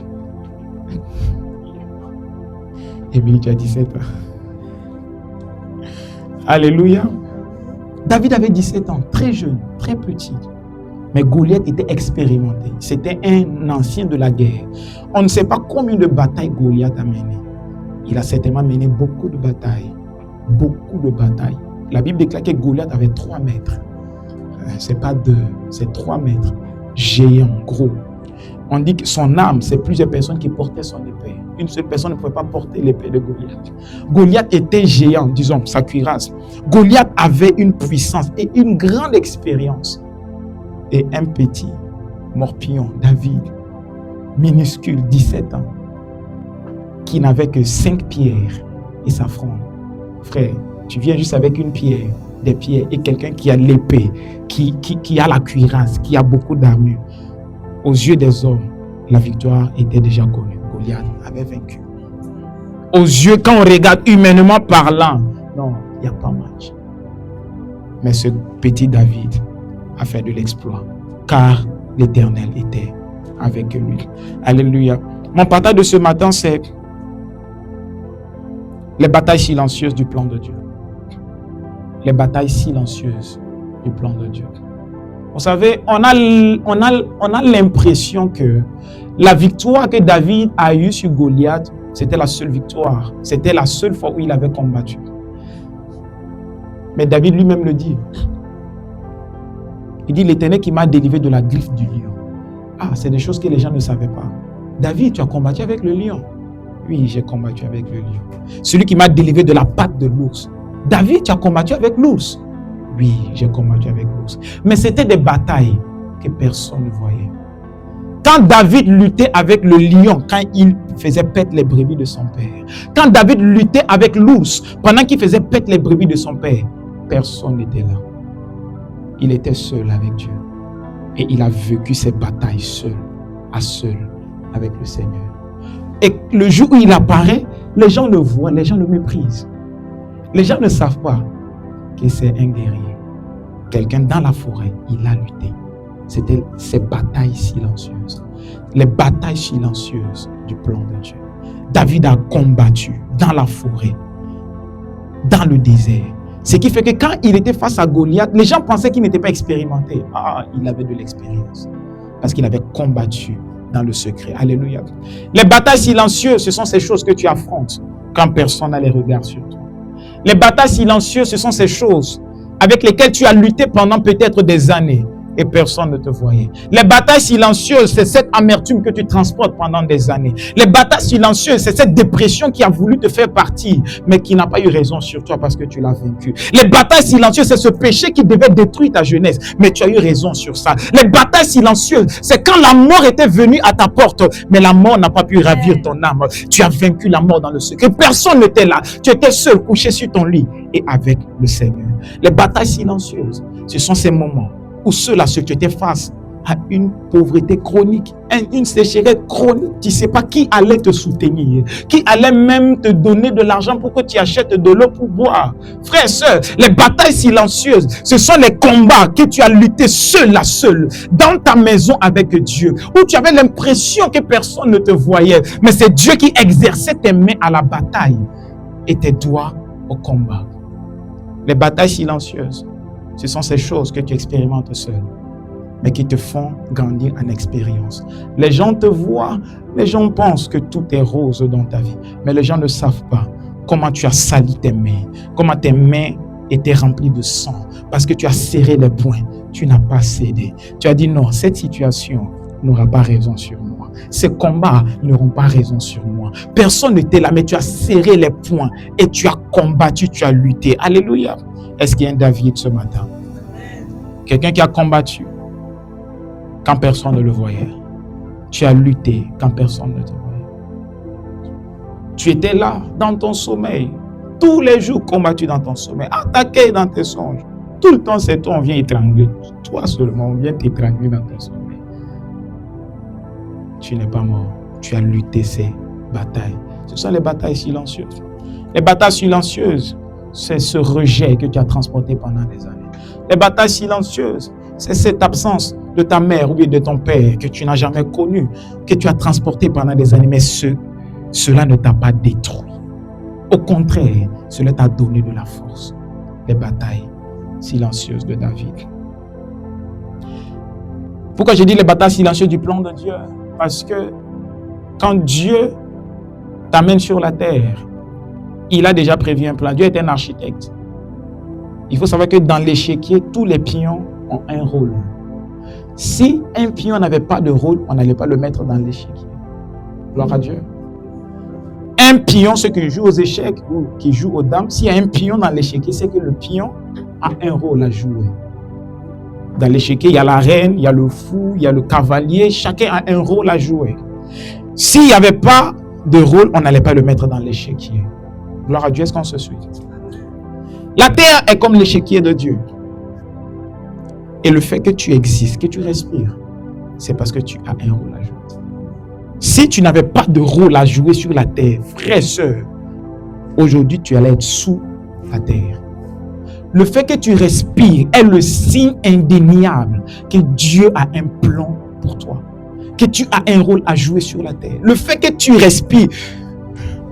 Et Billy, tu as 17 ans. Alléluia. David avait 17 ans, très jeune, très petit. Mais Goliath était expérimenté. C'était un ancien de la guerre. On ne sait pas combien de batailles Goliath a mené. Il a certainement mené beaucoup de batailles. Beaucoup de batailles. La Bible déclare que Goliath avait 3 mètres. C'est pas 2, c'est 3 mètres. Géant, gros. On dit que son âme, c'est plusieurs personnes qui portaient son épée. une seule personne ne pouvait pas porter l'épée de Goliath. Goliath était géant, disons, sa cuirasse. Goliath avait une puissance et une grande expérience. Et un petit morpion, David, minuscule, 17 ans, qui n'avait que 5 pierres et sa fronde. Frère, tu viens juste avec une pierre, des pierres, et quelqu'un qui a l'épée, qui a la cuirasse, qui a beaucoup d'armure. Aux yeux des hommes, la victoire était déjà connue. Goliath avait vaincu. Aux yeux, quand on regarde humainement parlant, non, il n'y a pas match. Mais ce petit David a fait de l'exploit, car l'Éternel était avec lui. Alléluia. Mon partage de ce matin, c'est les batailles silencieuses du plan de Dieu. Les batailles silencieuses du plan de Dieu. Vous savez, on a l'impression que la victoire que David a eue sur Goliath, c'était la seule victoire. C'était la seule fois où il avait combattu. Mais David lui-même le dit. Il dit, l'Éternel qui m'a délivré de la griffe du lion. Ah, c'est des choses que les gens ne savaient pas. David, tu as combattu avec le lion. Oui, j'ai combattu avec le lion. Celui qui m'a délivré de la patte de l'ours. David, tu as combattu avec l'ours. Oui, j'ai combattu avec l'ours. Mais c'était des batailles que personne ne voyait. Quand David luttait avec le lion, quand il faisait paître les brebis de son père. Quand David luttait avec l'ours, pendant qu'il faisait paître les brebis de son père, personne n'était là. Il était seul avec Dieu. Et il a vécu ces batailles seul, à seul, avec le Seigneur. Et le jour où il apparaît, les gens le voient, les gens le méprisent. Les gens ne savent pas que c'est un guerrier. Quelqu'un dans la forêt, il a lutté. C'était ces batailles silencieuses. Les batailles silencieuses du plan de Dieu. David a combattu dans la forêt, dans le désert. Ce qui fait que quand il était face à Goliath, les gens pensaient qu'il n'était pas expérimenté. Ah, il avait de l'expérience. Parce qu'il avait combattu dans le secret. Alléluia. Les batailles silencieuses, ce sont ces choses que tu affrontes quand personne n'a les regards sur toi. Les batailles silencieuses, ce sont ces choses avec lesquelles tu as lutté pendant peut-être des années et personne ne te voyait. Les batailles silencieuses, c'est cette amertume que tu transportes pendant des années. Les batailles silencieuses, c'est cette dépression qui a voulu te faire partir, mais qui n'a pas eu raison sur toi parce que tu l'as vaincu. Les batailles silencieuses, c'est ce péché qui devait détruire ta jeunesse, mais tu as eu raison sur ça. Les batailles silencieuses, c'est quand la mort était venue à ta porte, mais la mort n'a pas pu ravir ton âme. Tu as vaincu la mort dans le secret. Personne n'était là. Tu étais seul, couché sur ton lit et avec le Seigneur. Les batailles silencieuses, ce sont ces moments où ceux-là, ceux qui étaient face à une pauvreté chronique, une sécheresse chronique, tu ne sais pas qui allait te soutenir, qui allait même te donner de l'argent pour que tu achètes de l'eau pour boire. Frères et sœurs, les batailles silencieuses, ce sont les combats que tu as luttés seul à seul, dans ta maison avec Dieu, où tu avais l'impression que personne ne te voyait, mais c'est Dieu qui exerçait tes mains à la bataille et tes doigts au combat. Les batailles silencieuses, ce sont ces choses que tu expérimentes seul, mais qui te font grandir en expérience. Les gens te voient, les gens pensent que tout est rose dans ta vie, mais les gens ne savent pas comment tu as sali tes mains, comment tes mains étaient remplies de sang, parce que tu as serré les poings, tu n'as pas cédé. Tu as dit non, cette situation n'aura pas raison sur moi. Ces combats n'auront pas raison sur moi. Personne n'était là, mais tu as serré les poings et tu as combattu, tu as lutté. Alléluia. Est-ce qu'il y a un David ce matin? Quelqu'un qui a combattu quand personne ne le voyait. Tu as lutté quand personne ne te voyait. Tu étais là dans ton sommeil. Tous les jours combattu dans ton sommeil. Attaqué dans tes songes. Tout le temps c'est toi, on vient étrangler. Toi seulement, on vient t'étrangler dans ton sommeil. Tu n'es pas mort. Tu as lutté ces batailles. Ce sont les batailles silencieuses. Les batailles silencieuses, c'est ce rejet que tu as transporté pendant des années. Les batailles silencieuses, c'est cette absence de ta mère ou bien de ton père que tu n'as jamais connu, que tu as transporté pendant des années, mais cela ne t'a pas détruit. Au contraire, cela t'a donné de la force. Les batailles silencieuses de David. Pourquoi j'ai dit les batailles silencieuses du plan de Dieu? Parce que quand Dieu t'amène sur la terre, il a déjà prévu un plan. Dieu est un architecte. Il faut savoir que dans l'échiquier, tous les pions ont un rôle. Si un pion n'avait pas de rôle, on n'allait pas le mettre dans l'échiquier. Gloire à Dieu. un pion, ceux qui jouent aux échecs ou qui jouent aux dames, s'il y a un pion dans l'échiquier, c'est que le pion a un rôle à jouer. Dans l'échiquier, il y a la reine, il y a le fou, il y a le cavalier, chacun a un rôle à jouer. S'il n'y avait pas de rôle, on n'allait pas le mettre dans l'échiquier. Gloire à Dieu, est-ce qu'on se suit? La terre est comme l'échiquier de Dieu. Et le fait que tu existes, que tu respires, c'est parce que tu as un rôle à jouer. Si tu n'avais pas de rôle à jouer sur la terre, frère, sœur, aujourd'hui tu allais être sous la terre. Le fait que tu respires est le signe indéniable que Dieu a un plan pour toi, que tu as un rôle à jouer sur la terre. Le fait que tu respires,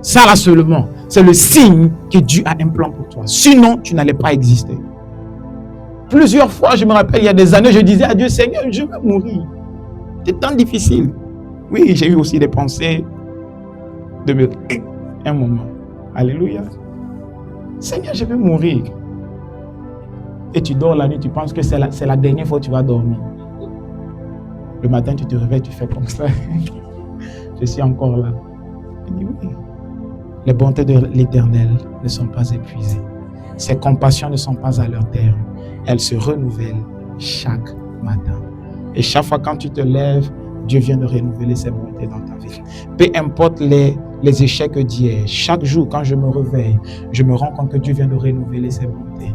ça là seulement, c'est le signe que Dieu a un plan pour toi. Sinon, tu n'allais pas exister. Plusieurs fois, je me rappelle, il y a des années, je disais à Dieu, Seigneur, je vais mourir. C'est tant difficile. Oui, j'ai eu aussi des pensées de me... Un moment. Alléluia. Seigneur, je vais mourir. Et tu dors la nuit, tu penses que c'est la dernière fois que tu vas dormir. Le matin, tu te réveilles, tu fais comme ça. Je suis encore là. Je dis oui. Les bontés de l'Éternel ne sont pas épuisées. Ses compassions ne sont pas à leur terme. Elles se renouvellent chaque matin. Et chaque fois quand tu te lèves, Dieu vient de renouveler ses bontés dans ta vie. Peu importe les échecs d'hier, chaque jour quand je me réveille, je me rends compte que Dieu vient de renouveler ses bontés.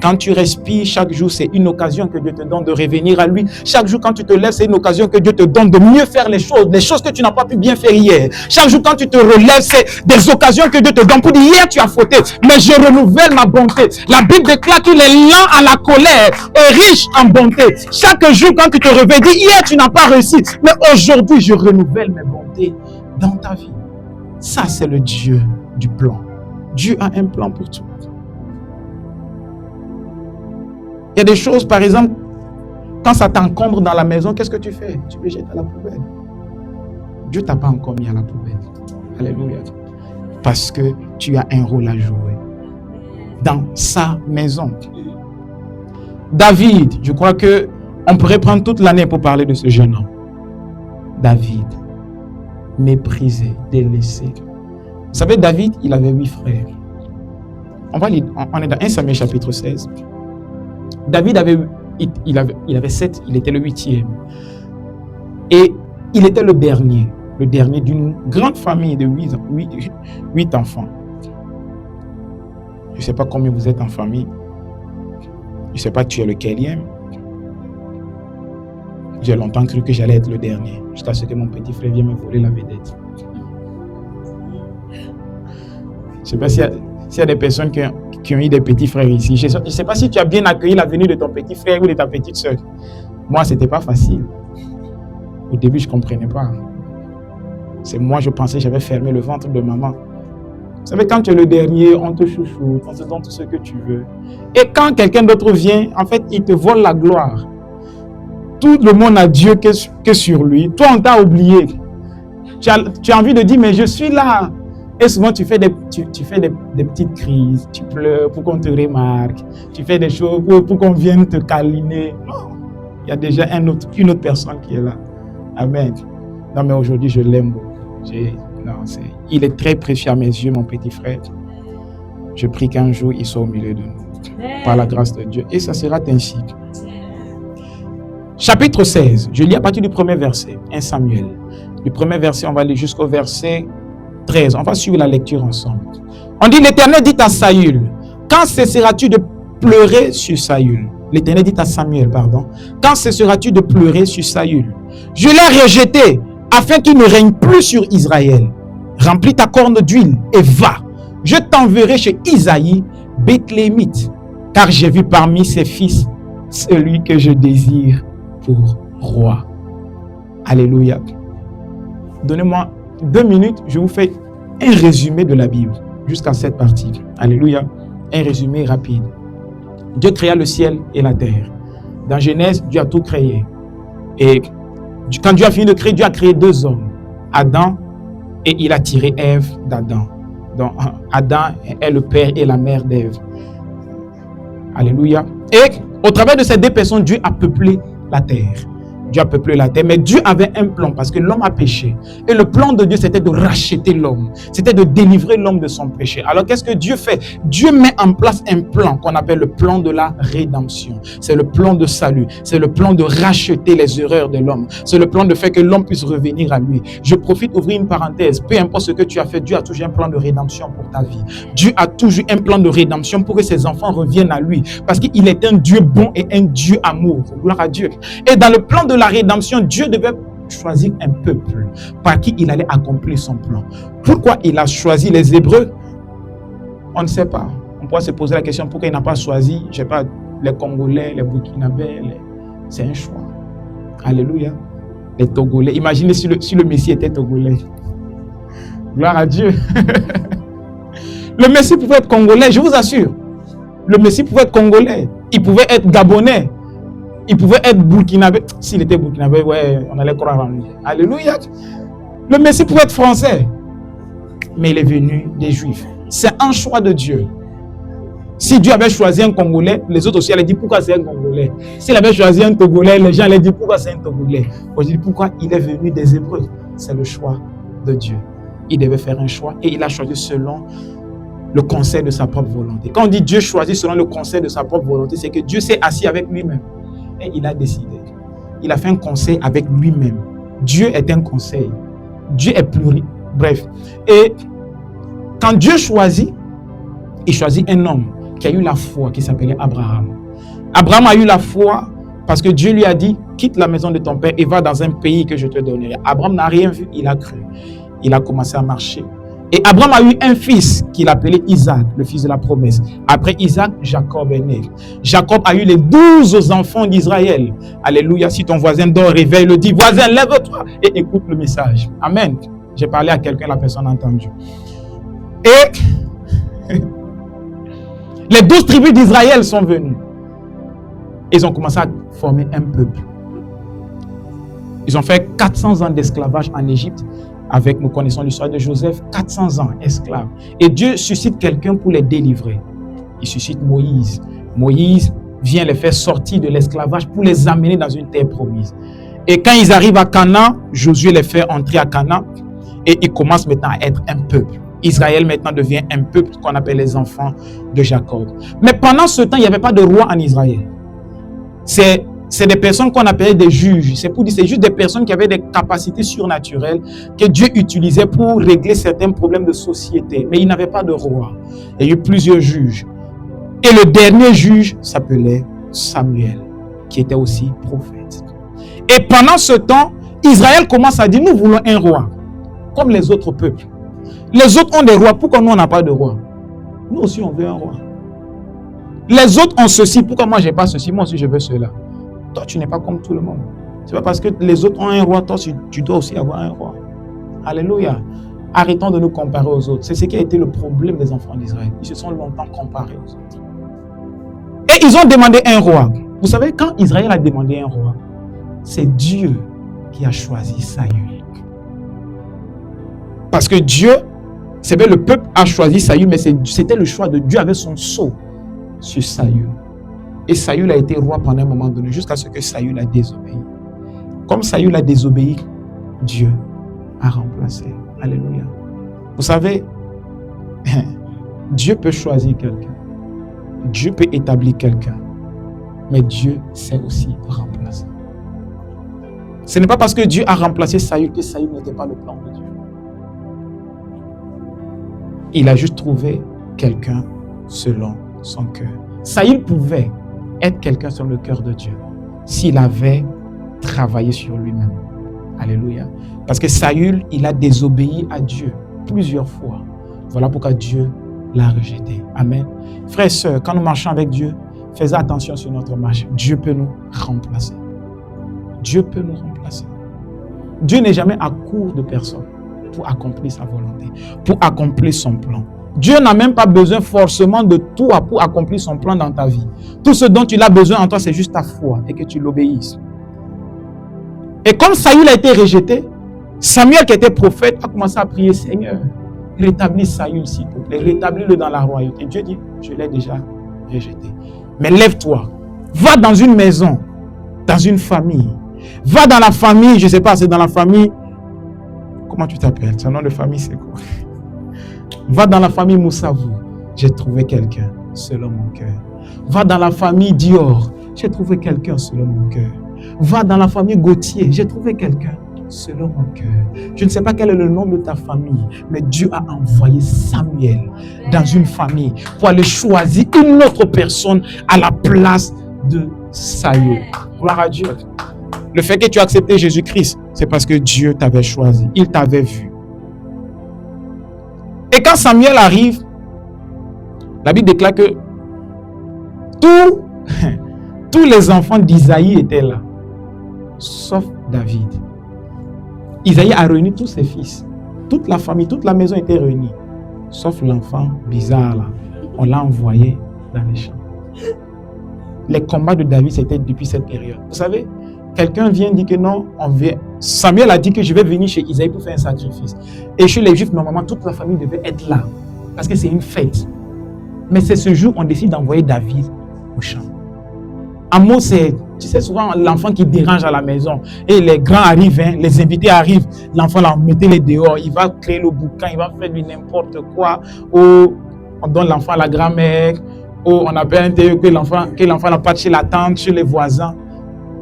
Quand tu respires, chaque jour, c'est une occasion que Dieu te donne de revenir à lui. Chaque jour, quand tu te lèves, c'est une occasion que Dieu te donne de mieux faire les choses que tu n'as pas pu bien faire hier. Chaque jour, quand tu te relèves, c'est des occasions que Dieu te donne pour dire, hier, tu as fauté, mais je renouvelle ma bonté. La Bible déclare qu'il est lent à la colère et riche en bonté. Chaque jour, quand tu te réveilles, dis, hier, tu n'as pas réussi, mais aujourd'hui, je renouvelle mes bontés dans ta vie. Ça, c'est le Dieu du plan. Dieu a un plan pour tout. Il y a des choses, par exemple, quand ça t'encombre dans la maison, qu'est-ce que tu fais? Tu le jettes à la poubelle. Dieu ne t'a pas encore mis à la poubelle. Alléluia. Parce que tu as un rôle à jouer dans sa maison. David, je crois qu'on pourrait prendre toute l'année pour parler de ce jeune homme. David, méprisé, délaissé. Vous savez, David, il avait 8 frères. On est dans 1 Samuel chapitre 16. David avait 7, il était le 8e. Et il était le dernier d'une grande famille de 8 enfants. Je ne sais pas combien vous êtes en famille. Je ne sais pas tu es le quelième. J'ai longtemps cru que j'allais être le dernier, jusqu'à ce que mon petit frère vienne me voler la vedette. Je ne sais pas s'il y a des personnes qui ont eu des petits frères ici. Je ne sais pas si tu as bien accueilli la venue de ton petit frère ou de ta petite soeur. Moi, ce n'était pas facile. Au début, je ne comprenais pas. C'est moi, je pensais que j'avais fermé le ventre de maman. Vous savez, quand tu es le dernier, on te chouchoute, on te donne tout ce que tu veux. Et quand quelqu'un d'autre vient, en fait, il te vole la gloire. Tout le monde n'a Dieu que sur lui. Toi, on t'a oublié. Tu as envie de dire, mais je suis là. Et souvent, tu fais des petites crises. Tu pleures pour qu'on te remarque. Tu fais des choses pour qu'on vienne te câliner. Non. Il y a déjà une autre personne qui est là. Amen. Non, mais aujourd'hui, je l'aime beaucoup. Il est très précieux à mes yeux, mon petit frère. Je prie qu'un jour, il soit au milieu de nous. Par la grâce de Dieu. Et ça sera ainsi. Chapitre 16. Je lis à partir du premier verset. 1 Samuel. Du premier verset, on va aller jusqu'au verset 13. On va suivre la lecture ensemble. On dit, l'Éternel dit à Saül, quand cesseras-tu de pleurer sur Saül? L'Éternel dit à Samuel, pardon. Quand cesseras-tu de pleurer sur Saül? Je l'ai rejeté afin qu'il ne règne plus sur Israël. Remplis ta corne d'huile et va. Je t'enverrai chez Isaïe, Bethléemite, car j'ai vu parmi ses fils celui que je désire pour roi. Alléluia. Donnez-moi 2 minutes, je vous fais un résumé de la Bible jusqu'à cette partie. Alléluia. Un résumé rapide. Dieu créa le ciel et la terre. Dans Genèse, Dieu a tout créé. Et quand Dieu a fini de créer, Dieu a créé 2 hommes, Adam, et il a tiré Ève d'Adam. Donc Adam est le père et la mère d'Ève. Alléluia. Et au travers de ces 2 personnes, Dieu a peuplé la terre. Dieu a peuplé la terre, mais Dieu avait un plan parce que l'homme a péché. Et le plan de Dieu, c'était de racheter l'homme. C'était de délivrer l'homme de son péché. Alors, qu'est-ce que Dieu fait? Dieu met en place un plan qu'on appelle le plan de la rédemption. C'est le plan de salut. C'est le plan de racheter les erreurs de l'homme. C'est le plan de faire que l'homme puisse revenir à lui. Je profite d'ouvrir une parenthèse. Peu importe ce que tu as fait, Dieu a toujours un plan de rédemption pour ta vie. Dieu a toujours un plan de rédemption pour que ses enfants reviennent à lui. Parce qu'il est un Dieu bon et un Dieu amour. Gloire à Dieu. Et dans le plan de la rédemption, Dieu devait choisir un peuple par qui il allait accomplir son plan. Pourquoi il a choisi les Hébreux? On ne sait pas. On pourrait se poser la question pourquoi il n'a pas choisi, je ne sais pas, les Congolais, les Burkinabés. C'est un choix. Alléluia. Les Togolais. Imaginez si le Messie était Togolais. Gloire à Dieu. Le Messie pouvait être Congolais, je vous assure. Le Messie pouvait être Congolais. Il pouvait être Gabonais. Il pouvait être burkinabé. S'il était burkinabé, ouais, on allait croire en lui. Alléluia. Le Messie pouvait être français. Mais il est venu des Juifs. C'est un choix de Dieu. Si Dieu avait choisi un Congolais, les autres aussi allaient dire pourquoi c'est un Congolais. S'il avait choisi un Togolais, les gens allaient dire pourquoi c'est un Togolais. On dit pourquoi il est venu des Hébreux. C'est le choix de Dieu. Il devait faire un choix et il a choisi selon le conseil de sa propre volonté. Quand on dit Dieu choisit selon le conseil de sa propre volonté, c'est que Dieu s'est assis avec lui-même. Et il a décidé. Il a fait un conseil avec lui-même. Dieu est un conseil. Dieu est pluri. Bref. Et quand Dieu choisit, il choisit un homme qui a eu la foi, qui s'appelait Abraham. Abraham a eu la foi parce que Dieu lui a dit, quitte la maison de ton père et va dans un pays que je te donnerai. Abraham n'a rien vu, il a cru. Il a commencé à marcher. Et Abraham a eu un fils qu'il appelait Isaac, le fils de la promesse. Après Isaac, Jacob est né. Jacob a eu les 12 enfants d'Israël. Alléluia. Si ton voisin dort, réveille-le, dis, voisin, lève-toi et écoute le message. Amen. J'ai parlé à quelqu'un, la personne a entendu. Et les 12 tribus d'Israël sont venues. Ils ont commencé à former un peuple. Ils ont fait 400 ans d'esclavage en Égypte. Avec, nous connaissons l'histoire de Joseph, 400 ans esclaves. Et Dieu suscite quelqu'un pour les délivrer. Il suscite Moïse. Moïse vient les faire sortir de l'esclavage pour les amener dans une terre promise. Et quand ils arrivent à Canaan, Josué les fait entrer à Canaan et ils commencent maintenant à être un peuple. Israël maintenant devient un peuple qu'on appelle les enfants de Jacob. Mais pendant ce temps, il n'y avait pas de roi en Israël. C'est des personnes qu'on appelait des juges. C'est juste des personnes qui avaient des capacités surnaturelles que Dieu utilisait pour régler certains problèmes de société. Mais il n'avait pas de roi. Il y a eu plusieurs juges. Et le dernier juge s'appelait Samuel, qui était aussi prophète. Et pendant ce temps, Israël commence à dire, nous voulons un roi, comme les autres peuples. Les autres ont des rois, pourquoi nous on n'a pas de roi? Nous aussi on veut un roi. Les autres ont ceci, pourquoi moi j'ai pas ceci? Moi aussi je veux cela. Toi, tu n'es pas comme tout le monde. C'est pas parce que les autres ont un roi, toi, tu dois aussi avoir un roi. Alléluia. Arrêtons de nous comparer aux autres. C'est ce qui a été le problème des enfants d'Israël. Ils se sont longtemps comparés aux autres. Et ils ont demandé un roi. Vous savez, quand Israël a demandé un roi, c'est Dieu qui a choisi Saül. Parce que Dieu, c'est vrai, le peuple a choisi Saül, mais c'était le choix de Dieu avec son sceau sur Saül. Et Saül a été roi pendant un moment donné, jusqu'à ce que Saül a désobéi. Comme Saül a désobéi, Dieu a remplacé. Alléluia. Vous savez, Dieu peut choisir quelqu'un. Dieu peut établir quelqu'un. Mais Dieu sait aussi remplacer. Ce n'est pas parce que Dieu a remplacé Saül que Saül n'était pas le plan de Dieu. Il a juste trouvé quelqu'un selon son cœur. Saül pouvait être quelqu'un sur le cœur de Dieu s'il avait travaillé sur lui-même. Alléluia. Parce que Saül, il a désobéi à Dieu plusieurs fois. Voilà pourquoi Dieu l'a rejeté. Amen. Frères et sœurs, quand nous marchons avec Dieu, faisons attention sur notre marche. Dieu peut nous remplacer. Dieu peut nous remplacer. Dieu n'est jamais à court de personne pour accomplir sa volonté, pour accomplir son plan. Dieu n'a même pas besoin forcément de toi pour accomplir son plan dans ta vie. Tout ce dont il a besoin en toi, c'est juste ta foi et que tu l'obéisses. Et comme Saül a été rejeté, Samuel qui était prophète a commencé à prier, Seigneur, rétablis Saül s'il te plaît, rétablis-le dans la royauté. Dieu dit, je l'ai déjà rejeté. Mais lève-toi, va dans une maison, dans une famille, Va dans la famille, je ne sais pas, c'est dans la famille. Comment tu t'appelles? Ton nom de famille, c'est quoi? Va dans la famille Moussavou. J'ai trouvé quelqu'un selon mon cœur. Va dans la famille Dior. J'ai trouvé quelqu'un selon mon cœur. Va dans la famille Gauthier. J'ai trouvé quelqu'un selon mon cœur. Je ne sais pas quel est le nom de ta famille, mais Dieu a envoyé Samuel dans une famille pour aller choisir une autre personne à la place de Saül. Gloire à Dieu. Le fait que tu as accepté Jésus-Christ, c'est parce que Dieu t'avait choisi. Il t'avait vu. Et quand Samuel arrive, la Bible déclare que tous les enfants d'Isaïe étaient là, sauf David. Isaïe a réuni tous ses fils. Toute la famille, toute la maison était réunie, sauf l'enfant bizarre là. On l'a envoyé dans les champs. Les combats de David, c'était depuis cette période. Vous savez, quelqu'un vient dire que non, on vient. Samuel a dit que je vais venir chez Isaïe pour faire un sacrifice. Et chez les Juifs, normalement, toute la famille devait être là. Parce que c'est une fête. Mais c'est ce jour qu'on décide d'envoyer David au champ. Amour, c'est, tu sais, souvent l'enfant qui dérange à la maison. Et les grands arrivent, hein, les invités arrivent. L'enfant, là, mettez-les dehors. Il va créer le bouquin, il va faire du n'importe quoi. Ou on donne l'enfant à la grand-mère. Ou on appelle un théo que l'enfant n'a pas de chez la tante, chez les voisins.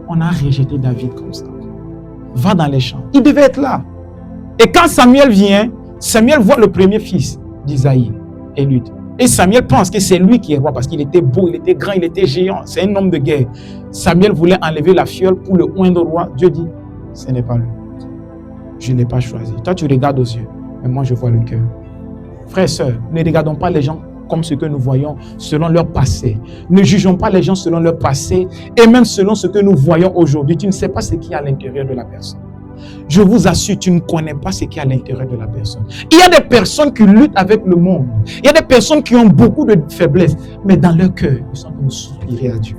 On a rejeté David comme ça. Va dans les champs. Il devait être là. Et quand Samuel vient, Samuel voit le premier fils d'Isaïe, Élude. Et Samuel pense que c'est lui qui est roi parce qu'il était beau, il était grand, il était géant. C'est un homme de guerre. Samuel voulait enlever la fiole pour le oindre roi. Dieu dit, ce n'est pas lui. Je ne l'ai pas choisi. Toi, tu regardes aux yeux, mais moi, je vois le cœur. Frères et sœurs, ne regardons pas les gens comme ce que nous voyons selon leur passé. Ne jugeons pas les gens selon leur passé et même selon ce que nous voyons aujourd'hui. Tu ne sais pas ce qu'il y a à l'intérieur de la personne. Je vous assure, tu ne connais pas ce qu'il y a à l'intérieur de la personne. Il y a des personnes qui luttent avec le monde. Il y a des personnes qui ont beaucoup de faiblesses, mais dans leur cœur, ils sont en train de soupirer à Dieu.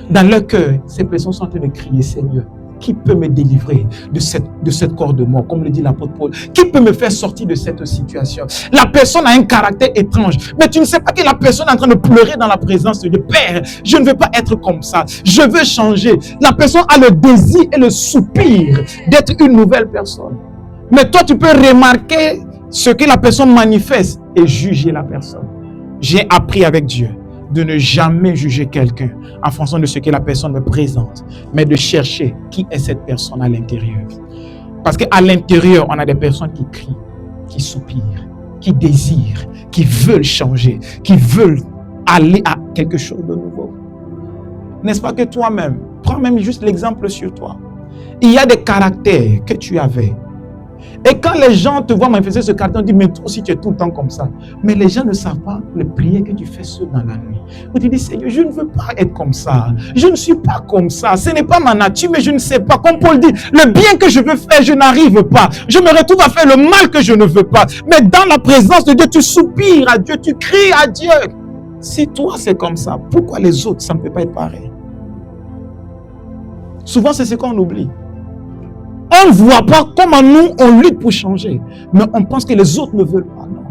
Dans leur cœur, ces personnes sont en train de crier, Seigneur, qui peut me délivrer de cette corps de mort, comme le dit l'apôtre Paul? Qui peut me faire sortir de cette situation? La personne a un caractère étrange, mais tu ne sais pas que la personne est en train de pleurer dans la présence de Dieu. Père, je ne veux pas être comme ça. Je veux changer. La personne a le désir et le soupir d'être une nouvelle personne. Mais toi, tu peux remarquer ce que la personne manifeste et juger la personne. J'ai appris avec Dieu de ne jamais juger quelqu'un en fonction de ce que la personne me présente, mais de chercher qui est cette personne à l'intérieur. Parce qu'à l'intérieur, on a des personnes qui crient, qui soupirent, qui désirent, qui veulent changer, qui veulent aller à quelque chose de nouveau. N'est-ce pas que toi-même, prends même juste l'exemple sur toi. Il y a des caractères que tu avais. Et quand les gens te voient manifester ce caractère, on dit, mais toi aussi tu es tout le temps comme ça. Mais les gens ne savent pas les prières que tu fais seul dans la nuit. Où tu dis, Seigneur, je ne veux pas être comme ça. Je ne suis pas comme ça. Ce n'est pas ma nature, mais je ne sais pas. Comme Paul dit, le bien que je veux faire, je n'arrive pas. Je me retrouve à faire le mal que je ne veux pas. Mais dans la présence de Dieu, tu soupires à Dieu, tu cries à Dieu. Si toi c'est comme ça, pourquoi les autres, ça ne peut pas être pareil? Souvent, c'est ce qu'on oublie. On ne voit pas comment nous, on lutte pour changer. Mais on pense que les autres ne veulent pas. Non.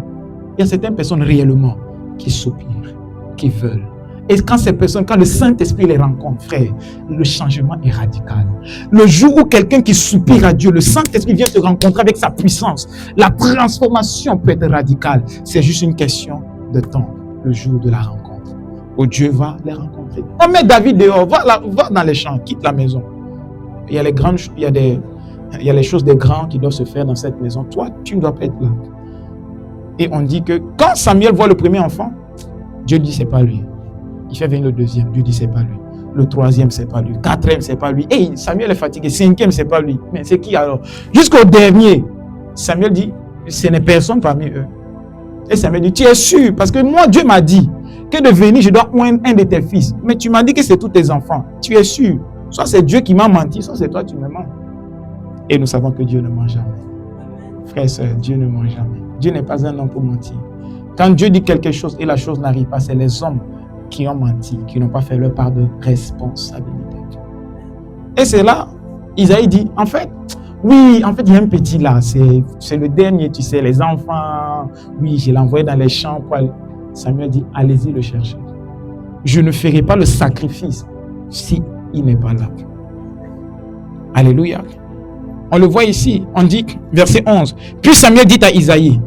Il y a certaines personnes réellement qui soupirent, qui veulent. Et quand ces personnes, quand le Saint-Esprit les rencontre, frère, le changement est radical. Le jour où quelqu'un qui soupire à Dieu, le Saint-Esprit vient te rencontrer avec sa puissance, la transformation peut être radicale. C'est juste une question de temps, le jour de la rencontre, où Dieu va les rencontrer. On met David dehors, va dans les champs, quitte la maison. Il y a les choses des grands qui doivent se faire dans cette maison. Toi, tu ne dois pas être là. Et on dit que quand Samuel voit le premier enfant, Dieu dit c'est pas lui. Il fait venir le deuxième, Dieu dit c'est pas lui. Le troisième, c'est pas lui. Quatrième, c'est pas lui. Et Samuel est fatigué. Cinquième, c'est pas lui. Mais c'est qui alors? Jusqu'au dernier, Samuel dit, ce n'est personne parmi eux. Et Samuel dit, tu es sûr? Parce que moi, Dieu m'a dit que de venir, je dois oindre un de tes fils. Mais tu m'as dit que c'est tous tes enfants. Tu es sûr? Soit c'est Dieu qui m'a menti, soit c'est toi qui me mens. Et nous savons que Dieu ne ment jamais. Frère et sœur, Dieu ne ment jamais. Dieu n'est pas un homme pour mentir. Quand Dieu dit quelque chose et la chose n'arrive pas, c'est les hommes qui ont menti, qui n'ont pas fait leur part de responsabilité. Et c'est là, Isaïe dit, en fait, il y a un petit là, c'est le dernier, tu sais, les enfants, oui, je l'ai envoyé dans les champs. Samuel dit, allez-y le chercher. Je ne ferai pas le sacrifice si il n'est pas là. Alléluia. On le voit ici, on dit, verset 11. Puis Samuel dit à Isaïe,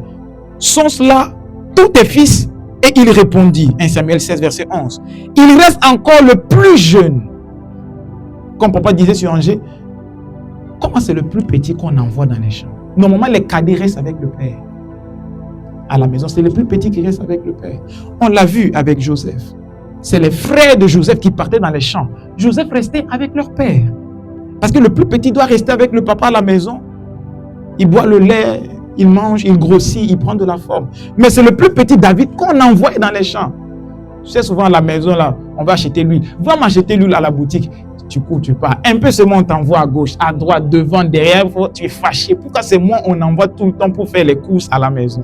sont-ce là tous tes fils? Et il répondit, 1 Samuel 16, verset 11. Il reste encore le plus jeune. Comme papa disait sur Angers, comment c'est le plus petit qu'on envoie dans les champs? Normalement, les cadets restent avec le père. À la maison, c'est le plus petit qui reste avec le père. On l'a vu avec Joseph. C'est les frères de Joseph qui partaient dans les champs. Joseph restait avec leur père. Parce que le plus petit doit rester avec le papa à la maison. Il boit le lait, il mange, il grossit, il prend de la forme. Mais c'est le plus petit David qu'on envoie dans les champs. Tu sais, souvent à la maison, là, on va acheter l'huile. Va m'acheter l'huile à la boutique. Tu cours, tu pars. Un peu seulement on t'envoie à gauche, à droite, devant, derrière. Tu es fâché. Pourquoi c'est moi on envoie tout le temps pour faire les courses à la maison?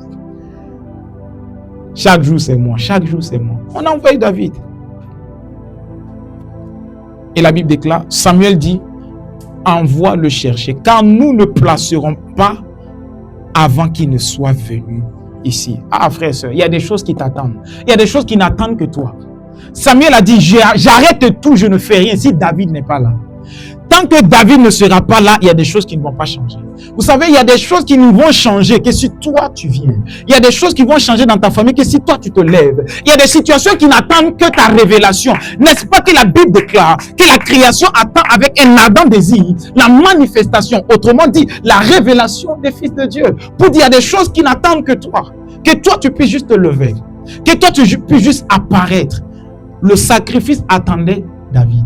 Chaque jour c'est moi, chaque jour c'est moi. On envoie David. Et la Bible déclare, Samuel dit, envoie le chercher, car nous ne placerons pas avant qu'il ne soit venu ici. Ah frère et soeur, il y a des choses qui t'attendent. Il y a des choses qui n'attendent que toi. Samuel a dit, j'arrête tout, je ne fais rien si David n'est pas là. Tant que David ne sera pas là, il y a des choses qui ne vont pas changer. Vous savez, il y a des choses qui ne vont changer que si toi tu viens. Il y a des choses qui vont changer dans ta famille que si toi tu te lèves. Il y a des situations qui n'attendent que ta révélation. N'est-ce pas que la Bible déclare que la création attend avec un ardent désir la manifestation, autrement dit, la révélation des fils de Dieu. Pour dire, il y a des choses qui n'attendent que toi tu puisses juste te lever, que toi tu puisses juste apparaître. Le sacrifice attendait David.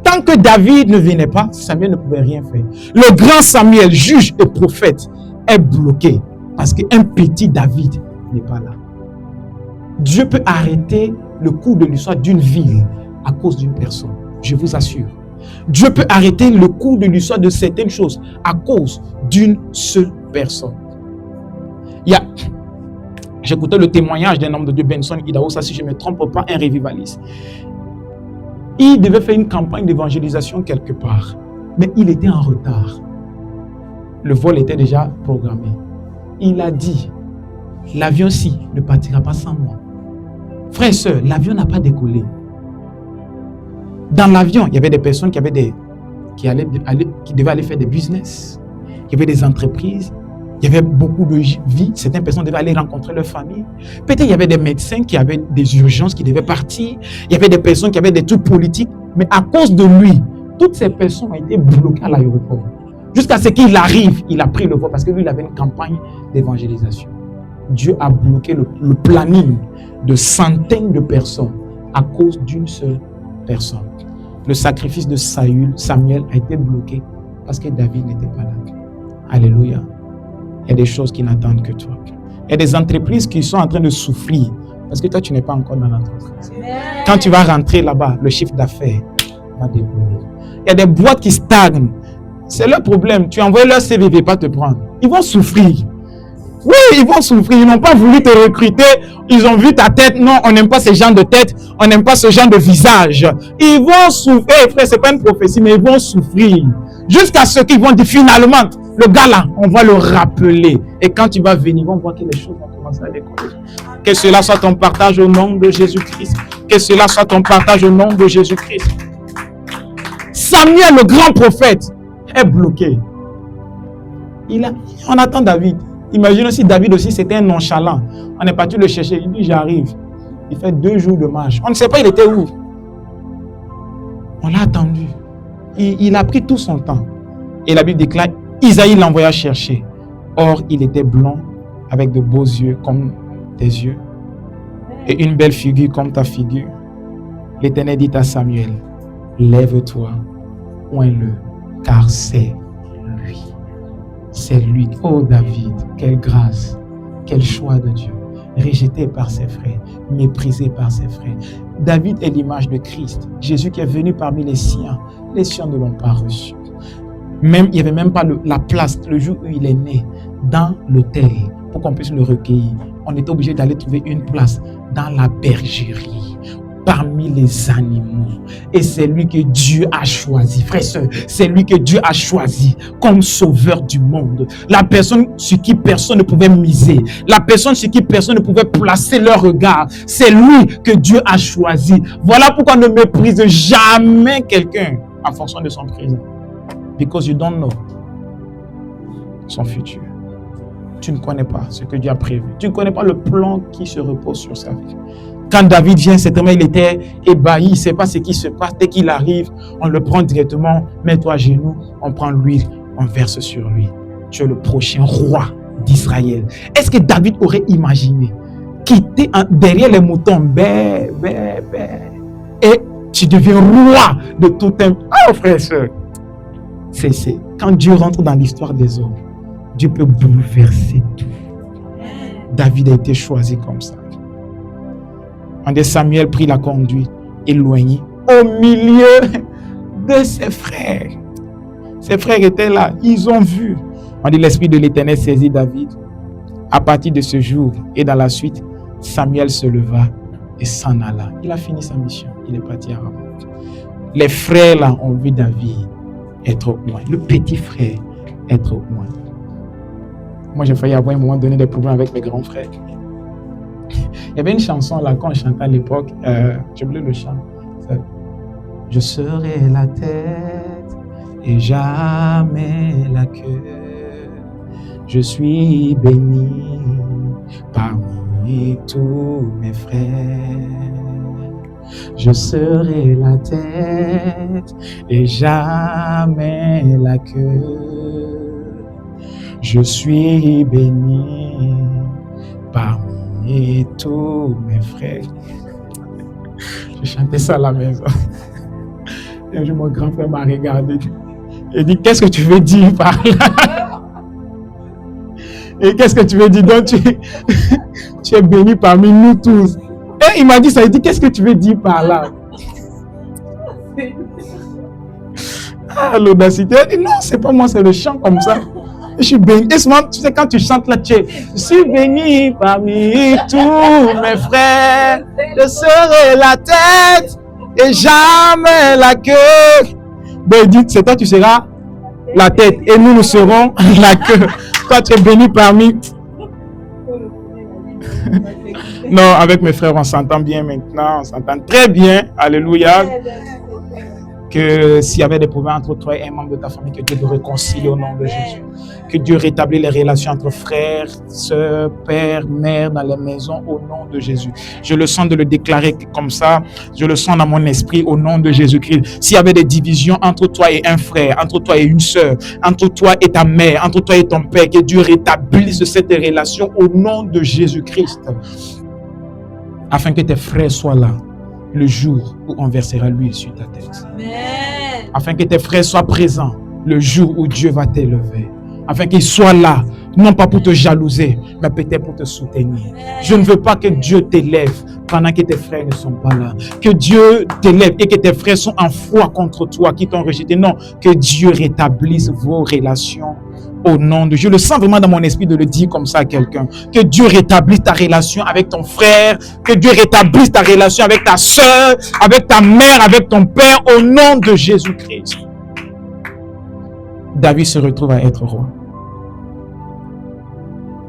Tant que David ne venait pas, Samuel ne pouvait rien faire. Le grand Samuel, juge et prophète, est bloqué parce qu'un petit David n'est pas là. Dieu peut arrêter le cours de l'histoire d'une ville à cause d'une personne, je vous assure. Dieu peut arrêter le cours de l'histoire de certaines choses à cause d'une seule personne. J'écoutais le témoignage d'un homme de Dieu, Benson Idahosa, si je ne me trompe pas, un revivaliste. Il devait faire une campagne d'évangélisation quelque part, mais il était en retard. Le vol était déjà programmé. Il a dit, l'avion-ci ne partira pas sans moi. Frères et sœurs, l'avion n'a pas décollé. Dans l'avion, il y avait des personnes qui devaient aller faire des business. Il y avait des entreprises. Il y avait beaucoup de vies. Certaines personnes devaient aller rencontrer leur famille. Peut-être il y avait des médecins qui avaient des urgences, qui devaient partir. Il y avait des personnes qui avaient des trucs politiques. Mais à cause de lui, toutes ces personnes ont été bloquées à l'aéroport. Jusqu'à ce qu'il arrive, il a pris le vol parce que lui, il avait une campagne d'évangélisation. Dieu a bloqué le planning de centaines de personnes à cause d'une seule personne. Le sacrifice de Samuel a été bloqué parce que David n'était pas là. Alléluia. Il y a des choses qui n'attendent que toi. Il y a des entreprises qui sont en train de souffrir parce que toi, tu n'es pas encore dans l'entreprise. Quand tu vas rentrer là-bas, le chiffre d'affaires va décoller. Il y a des boîtes qui stagnent. C'est leur problème. Tu envoies leur CV, ils ne vont pas te prendre. Ils vont souffrir. Oui, ils vont souffrir. Ils n'ont pas voulu te recruter. Ils ont vu ta tête. Non, on n'aime pas ce genre de tête. On n'aime pas ce genre de visage. Ils vont souffrir. Hey, frère, ce n'est pas une prophétie, mais ils vont souffrir. Jusqu'à ce qu'ils vont dire finalement, le gars là, on va le rappeler. Et quand tu vas venir, ils vont voir que les choses vont commencer à décoller. Que cela soit ton partage au nom de Jésus-Christ. Que cela soit ton partage au nom de Jésus-Christ. Samuel, le grand prophète, est bloqué. On attend David. Imagine si David aussi c'était un nonchalant. On est parti le chercher. Il dit j'arrive. Il fait 2 jours de marche. On ne sait pas il était où. On l'a attendu. Il a pris tout son temps. Et la Bible déclare, Isaïe l'envoya chercher. Or, il était blond, avec de beaux yeux comme tes yeux, et une belle figure comme ta figure. L'Éternel dit à Samuel, lève-toi, oins-le, car c'est lui. C'est lui. Oh David, quelle grâce, quel choix de Dieu. Rejeté par ses frères, méprisé par ses frères. David est l'image de Christ. Jésus qui est venu parmi les siens ne l'ont pas reçu. Même, il n'y avait même pas la place, le jour où il est né, dans l'autel, pour qu'on puisse le recueillir. On était obligé d'aller trouver une place dans la bergerie, parmi les animaux. Et c'est lui que Dieu a choisi, frère et soeur, c'est lui que Dieu a choisi comme sauveur du monde. La personne sur qui personne ne pouvait miser, la personne sur qui personne ne pouvait placer leur regard, c'est lui que Dieu a choisi. Voilà pourquoi on ne méprise jamais quelqu'un en fonction de son présent. Because you don't know son futur. Tu ne connais pas ce que Dieu a prévu. Tu ne connais pas le plan qui se repose sur sa vie. Quand David vient, certainement il était ébahi, il ne sait pas ce qui se passe. Dès qu'il arrive, on le prend directement, mets-toi à genoux, on prend l'huile, on verse sur lui. Tu es le prochain roi d'Israël. Est-ce que David aurait imaginé quitter derrière les moutons, et tu deviens roi de tout un... Oh frère et soeur, c'est quand Dieu rentre dans l'histoire des hommes, Dieu peut bouleverser tout. David a été choisi comme ça. Quand Samuel prit la conduite, éloigné, au milieu de ses frères. Ses frères étaient là, ils ont vu. On dit l'Esprit de l'Éternel saisit David. À partir de ce jour et dans la suite, Samuel se leva et s'en alla. Il a fini sa mission, il est parti à Rama. Les frères là ont vu David être au loin, le petit frère être au loin. Moi j'ai failli avoir à un moment donné des problèmes avec mes grands frères. Il y avait une chanson là quand on chantait à l'époque, j'ai oublié le chant. Je serai la tête et jamais la queue. Je suis béni parmi tous mes frères. Je serai la tête et jamais la queue. Je suis béni parmi tous mes frères. Je chantais ça à la maison. Et un jour, mon grand frère m'a regardé et dit, qu'est-ce que tu veux dire par là? Et qu'est-ce que tu veux dire? Donc tu es béni parmi nous tous. Et il m'a dit ça, il dit, qu'est-ce que tu veux dire par là? Ah, l'audacité. Il dit, non, c'est pas moi, c'est le chant comme ça. Je suis béni. Et souvent, tu sais, quand tu chantes là, je suis béni parmi tous mes frères. Je serai la tête et jamais la queue. Ben, il dit, c'est toi, tu seras la tête et nous serons la queue. Toi, tu es béni parmi... Non, avec mes frères, on s'entend bien maintenant. On s'entend très bien. Alléluia. Que s'il y avait des problèmes entre toi et un membre de ta famille, que Dieu te réconcilie au nom de Jésus. Que Dieu rétablisse les relations entre frères, sœurs, pères, mères dans les maisons au nom de Jésus. Je le sens de le déclarer comme ça. Je le sens dans mon esprit au nom de Jésus-Christ. S'il y avait des divisions entre toi et un frère, entre toi et une sœur, entre toi et ta mère, entre toi et ton père, que Dieu rétablisse cette relation au nom de Jésus-Christ. Afin que tes frères soient là le jour où on versera l'huile sur ta tête. Amen. Afin que tes frères soient présents le jour où Dieu va t'élever. Afin qu'ils soient là, non pas pour te jalouser, mais peut-être pour te soutenir. Amen. Je ne veux pas que Dieu t'élève pendant que tes frères ne sont pas là. Que Dieu t'élève et que tes frères sont en foi contre toi, qui t'ont rejeté. Non, que Dieu rétablisse vos relations au nom de Dieu. Je le sens vraiment dans mon esprit de le dire comme ça à quelqu'un. Que Dieu rétablisse ta relation avec ton frère. Que Dieu rétablisse ta relation avec ta soeur, avec ta mère, avec ton père, au nom de Jésus-Christ. David se retrouve à être roi.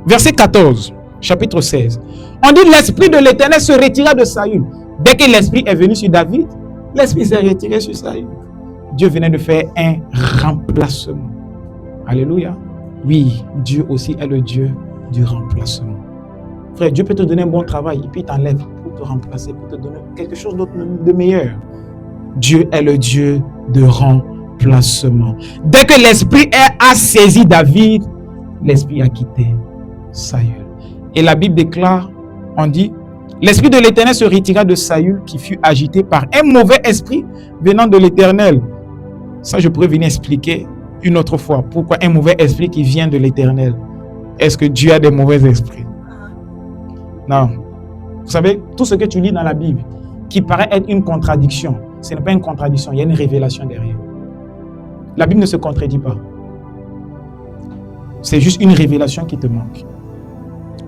Verset 14, chapitre 16. On dit l'esprit de l'Éternel se retira de Saül. Dès que l'esprit est venu sur David, l'esprit s'est retiré sur Saül. Dieu venait de faire un remplacement. Alléluia. Oui, Dieu aussi est le Dieu du remplacement. Frère, Dieu peut te donner un bon travail et puis il t'enlève pour te remplacer, pour te donner quelque chose d'autre de meilleur. Dieu est le Dieu de remplacement. Dès que l'esprit a saisi David, l'esprit a quitté Saül. Et la Bible déclare, on dit, l'esprit de l'Éternel se retira de Saül qui fut agité par un mauvais esprit venant de l'Éternel. Ça, je pourrais venir expliquer une autre fois. Pourquoi un mauvais esprit qui vient de l'Éternel? Est-ce que Dieu a des mauvais esprits? Non. Vous savez, tout ce que tu lis dans la Bible, qui paraît être une contradiction, ce n'est pas une contradiction, il y a une révélation derrière. La Bible ne se contredit pas. C'est juste une révélation qui te manque.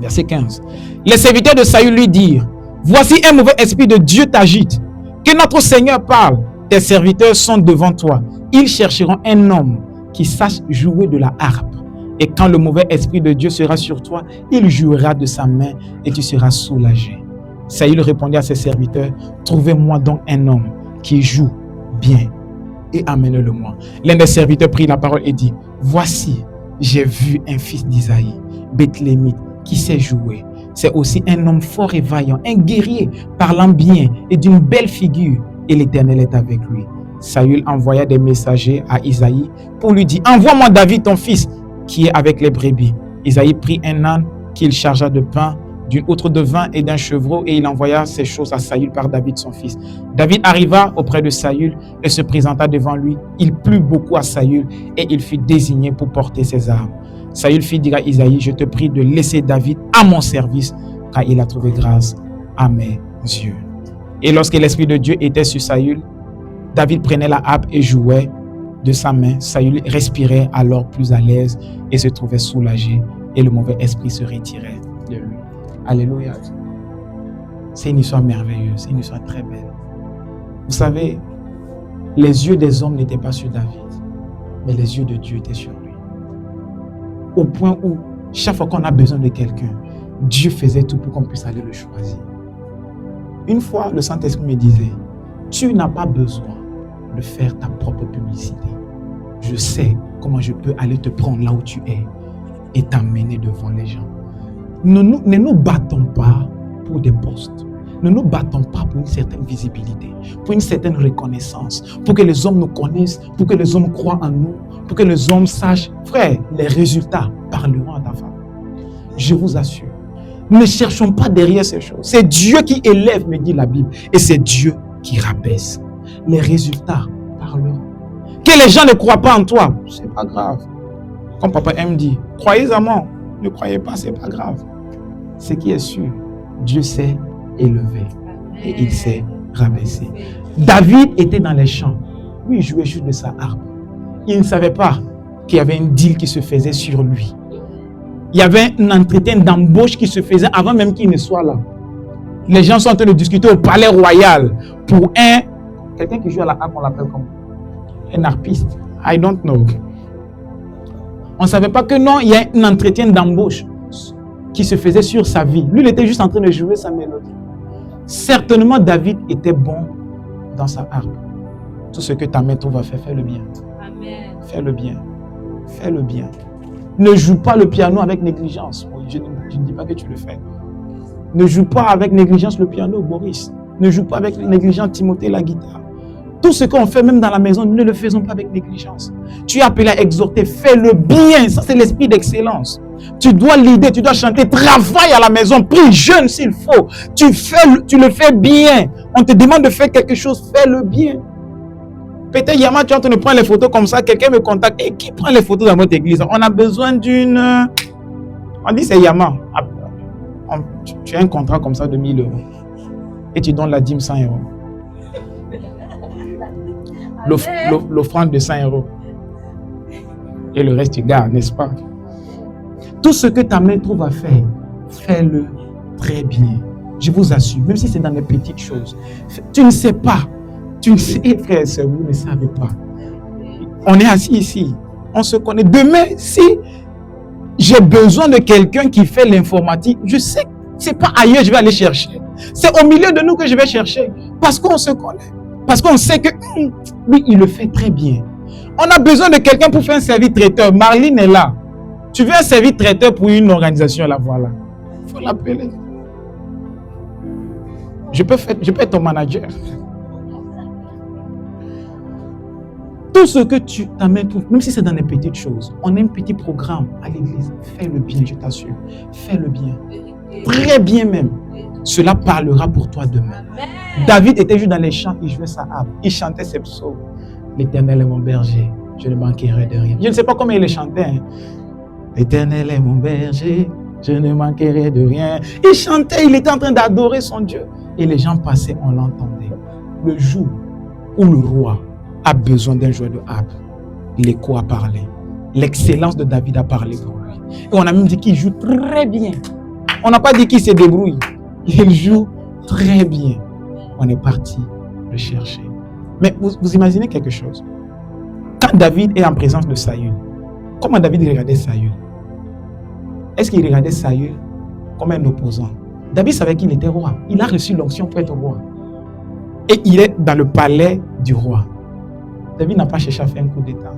Verset 15. Les serviteurs de Saül lui dirent, voici un mauvais esprit de Dieu t'agite. Que notre Seigneur parle. Tes serviteurs sont devant toi. Ils chercheront un homme qui sache jouer de la harpe. Et quand le mauvais esprit de Dieu sera sur toi, il jouera de sa main et tu seras soulagé. Saül répondit à ses serviteurs, trouvez-moi donc un homme qui joue bien et amenez-le-moi. L'un des serviteurs prit la parole et dit, voici, j'ai vu un fils d'Isaïe, Bethlémite, qui sait jouer. C'est aussi un homme fort et vaillant, un guerrier, parlant bien et d'une belle figure, et l'Éternel est avec lui. Saül envoya des messagers à Isaïe pour lui dire, envoie-moi David ton fils, qui est avec les brebis. Isaïe prit un âne qu'il chargea de pain, d'une outre de vin et d'un chevreau, et il envoya ces choses à Saül par David son fils. David arriva auprès de Saül et se présenta devant lui. Il plut beaucoup à Saül et il fut désigné pour porter ses armes. Saül fit dire à Isaïe, je te prie de laisser David à mon service, car il a trouvé grâce à mes yeux. Et lorsque l'Esprit de Dieu était sur Saül, David prenait la harpe et jouait de sa main. Saül respirait alors plus à l'aise et se trouvait soulagé, et le mauvais esprit se retirait de lui. Alléluia. C'est une histoire merveilleuse, c'est une histoire très belle. Vous savez, les yeux des hommes n'étaient pas sur David, mais les yeux de Dieu étaient sur lui. Au point où, chaque fois qu'on a besoin de quelqu'un, Dieu faisait tout pour qu'on puisse aller le choisir. Une fois, le Saint-Esprit me disait, tu n'as pas besoin de faire ta propre publicité. Je sais comment je peux aller te prendre là où tu es et t'amener devant les gens. Ne nous battons pas pour des postes. Ne nous battons pas pour une certaine visibilité, pour une certaine reconnaissance, pour que les hommes nous connaissent, pour que les hommes croient en nous, pour que les hommes sachent. Frère, les résultats parleront à ta faveur. Je vous assure. Ne cherchons pas derrière ces choses. C'est Dieu qui élève, me dit la Bible, et c'est Dieu qui rabaisse. Les résultats parleront. Que les gens ne croient pas en toi, c'est pas grave. Comme Papa M dit, croyez en moi. Ne croyez pas, c'est pas grave. Ce qui est sûr, Dieu s'est élevé et il s'est rabaissé. David était dans les champs. Lui, il jouait juste de sa harpe. Il ne savait pas qu'il y avait un deal qui se faisait sur lui. Il y avait un entretien d'embauche qui se faisait avant même qu'il ne soit là. Les gens sont en train de discuter au palais royal pour quelqu'un qui joue à la harpe, on l'appelle comment? Un harpiste. I don't know. On ne savait pas que non, il y a un entretien d'embauche qui se faisait sur sa vie. Lui, il était juste en train de jouer sa mélodie. Certainement, David était bon dans sa harpe. Tout ce que ta main trouve à faire, fais le bien. Amen. Fais le bien. Fais le bien. Ne joue pas le piano avec négligence. Je ne dis pas que tu le fais. Ne joue pas avec négligence le piano, Boris. Ne joue pas avec négligence, Timothée, la guitare. Tout ce qu'on fait, même dans la maison, ne le faisons pas avec négligence. Tu es appelé à exhorter, fais le bien. Ça, c'est l'esprit d'excellence. Tu dois l'aider, tu dois chanter, travaille à la maison, prie, jeûne s'il faut. Tu le fais bien. On te demande de faire quelque chose, fais le bien. Peut-être, Yama, tu es en train de prendre les photos comme ça, quelqu'un me contacte. Et qui prend les photos dans votre église? On a besoin d'une... On dit c'est Yama. Tu as un contrat comme ça de 1000 euros. Et tu donnes la dîme 100 euros. L'offrande de 100 euros. Et le reste, tu gardes, n'est-ce pas? Tout ce que ta main trouve à faire, fais-le très bien. Je vous assure, même si c'est dans les petites choses. Tu ne sais pas. Tu ne sais, frères et sœurs, vous ne savez pas. On est assis ici. On se connaît. Demain, si j'ai besoin de quelqu'un qui fait l'informatique, je sais que ce n'est pas ailleurs que je vais aller chercher. C'est au milieu de nous que je vais chercher. Parce qu'on se connaît. Parce qu'on sait que lui, il le fait très bien. On a besoin de quelqu'un pour faire un service traiteur. Marlene est là. Tu veux un service traiteur pour une organisation, la voilà. Il faut l'appeler. Je peux être ton manager. Tout ce que tu t'amènes, même si c'est dans les petites choses, on a un petit programme à l'église. Fais le bien, je t'assure. Fais le bien. Très bien même. Cela parlera pour toi demain. David était juste dans les champs, il jouait sa harpe. Il chantait ses psaumes. L'Éternel est mon berger, je ne manquerai de rien. Je ne sais pas comment il les chantait. Hein. L'Éternel est mon berger, je ne manquerai de rien. Il chantait, il était en train d'adorer son Dieu. Et les gens passaient, on l'entendait. Le jour où le roi a besoin d'un joueur de harpe, l'écho a parlé. L'excellence de David a parlé pour lui. Et on a même dit qu'il joue très bien. On n'a pas dit qu'il se débrouille. Il joue très bien. On est parti le chercher. Mais vous imaginez quelque chose. Quand David est en présence de Saül, comment David regardait Saül? Est-ce qu'il regardait Saül comme un opposant? David savait qu'il était roi. Il a reçu l'onction pour être roi. Et il est dans le palais du roi. David n'a pas cherché à faire un coup d'état.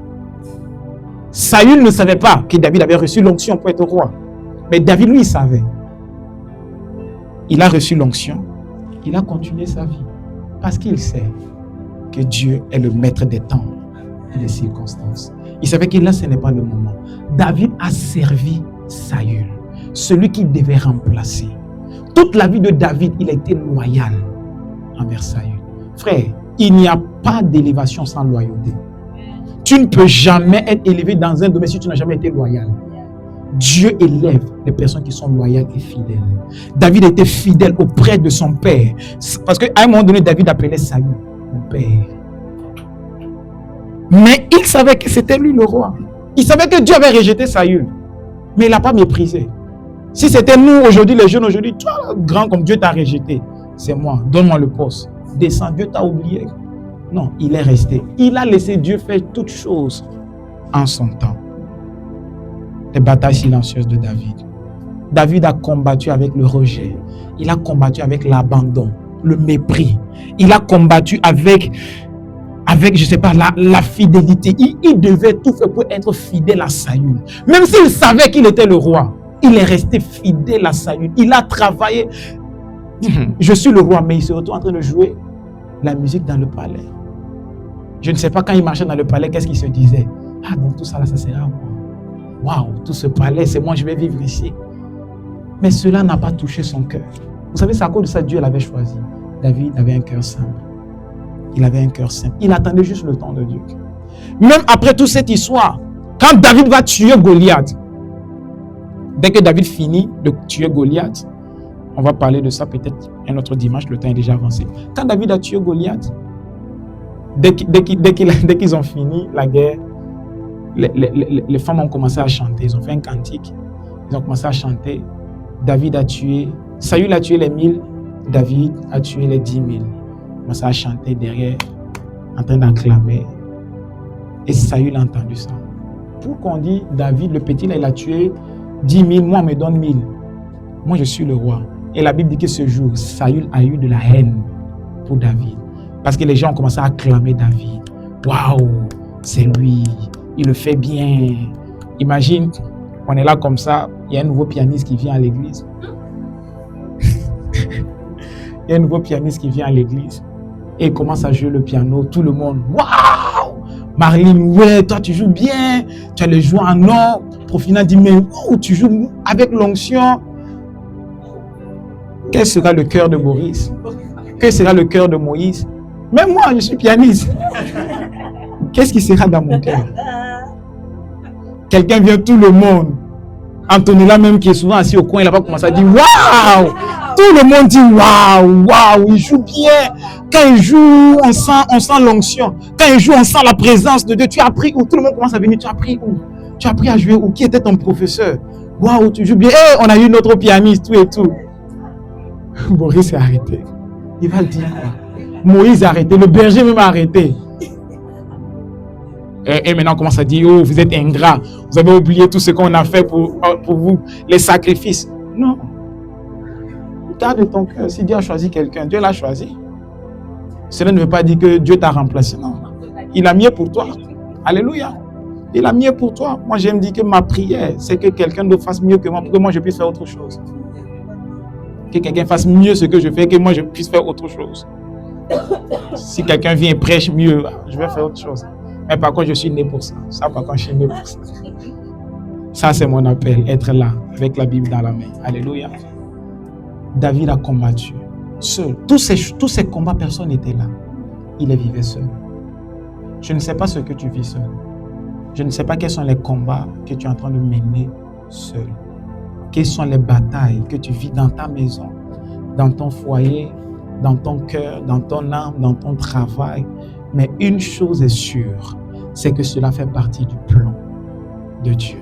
Saül ne savait pas que David avait reçu l'onction pour être roi. Mais David, lui, il savait. Il a reçu l'onction. Il a continué sa vie. Parce qu'il sait que Dieu est le maître des temps et des circonstances. Il savait que là, ce n'est pas le moment. David a servi Saül, celui qui devait remplacer. Toute la vie de David, il a été loyal envers Saül. Frère, il n'y a pas d'élévation sans loyauté. Tu ne peux jamais être élevé dans un domaine si tu n'as jamais été loyal. Dieu élève les personnes qui sont loyales et fidèles. David était fidèle auprès de son père. Parce qu'à un moment donné, David appelait Saül mon père. Mais il savait que c'était lui le roi. Il savait que Dieu avait rejeté Saül. Mais il n'a pas méprisé. Si c'était nous aujourd'hui, les jeunes aujourd'hui, toi, grand comme Dieu t'a rejeté, c'est moi, donne-moi le poste. Descends, Dieu t'a oublié. Non, il est resté. Il a laissé Dieu faire toutes choses en son temps. Les batailles silencieuses de David. David a combattu avec le rejet. Il a combattu avec l'abandon, le mépris. Il a combattu avec je ne sais pas, la fidélité. Il devait tout faire pour être fidèle à Saül. Même s'il savait qu'il était le roi, il est resté fidèle à Saül. Il a travaillé. Je suis le roi, mais il se retrouve en train de jouer la musique dans le palais. Je ne sais pas quand il marchait dans le palais, qu'est-ce qu'il se disait? Ah, donc tout ça là, ça sera moi. Waouh, tout ce palais, c'est moi, je vais vivre ici. Mais cela n'a pas touché son cœur. Vous savez, c'est à cause de ça que Dieu l'avait choisi. David avait un cœur simple. Il avait un cœur simple. Il attendait juste le temps de Dieu. Même après toute cette histoire, quand David va tuer Goliath, dès que David finit de tuer Goliath, on va parler de ça peut-être un autre dimanche, le temps est déjà avancé. Quand David a tué Goliath, dès qu'ils ont fini la guerre, les femmes ont commencé à chanter. Ils ont fait un cantique. Ils ont commencé à chanter. David a tué, Saül a tué les 1000, David a tué les 10 000. Ils ont commencé à chanter derrière, en train d'acclamer. Et Saül a entendu ça. Pourquoi on dit David, le petit là, il a tué 10 000, moi on me donne 1000. Moi je suis le roi. Et la Bible dit que ce jour, Saül a eu de la haine pour David. Parce que les gens ont commencé à acclamer David. Waouh, c'est lui, il le fait bien. Imagine, on est là comme ça, il y a un nouveau pianiste qui vient à l'église. Il y a un nouveau pianiste qui vient à l'église. Et il commence à jouer le piano, tout le monde, waouh! Marlene, ouais, toi tu joues bien, tu as le joué en or. Profina dit, mais wow, tu joues avec l'onction. Quel sera le cœur de Maurice? Quel sera le cœur de Moïse? Même moi, je suis pianiste. Qu'est-ce qui sera dans mon cœur? Quelqu'un vient, tout le monde. Antonella même qui est souvent assis au coin, il n'a pas commencé à dire waouh! Tout le monde dit waouh, waouh, il joue bien. Quand il joue, on sent l'onction. Quand il joue, on sent la présence de Dieu. Tu as appris où? Tout le monde commence à venir. Tu as appris où? Tu as appris à jouer où? Qui était ton professeur? Waouh, tu joues bien. Hey, on a eu notre pianiste, tout et tout. Maurice est arrêté. Il va le dire quoi? Moïse est arrêté. Le berger même a arrêté. Et maintenant on commence à dire, oh, vous êtes ingrats. Vous avez oublié tout ce qu'on a fait pour vous. Les sacrifices. Non. Garde ton cœur. Si Dieu a choisi quelqu'un, Dieu l'a choisi. Cela ne veut pas dire que Dieu t'a remplacé. Non. Il a mieux pour toi. Alléluia. Il a mieux pour toi. Moi, j'aime dire que ma prière, c'est que quelqu'un d'autre fasse mieux que moi pour que moi, je puisse faire autre chose. Que quelqu'un fasse mieux ce que je fais, que moi, je puisse faire autre chose. Si quelqu'un vient et prêche mieux, je vais faire autre chose. Mais par contre, je suis né pour ça. Ça, par contre, je suis né pour ça. Ça, c'est mon appel, être là, avec la Bible dans la main. Alléluia. David a combattu seul. Tous ces combats, personne n'était là. Il vivait seul. Je ne sais pas ce que tu vis seul. Je ne sais pas quels sont les combats que tu es en train de mener seul. Quelles sont les batailles que tu vis dans ta maison, dans ton foyer, dans ton cœur, dans ton âme, dans ton travail. Mais une chose est sûre, c'est que cela fait partie du plan de Dieu.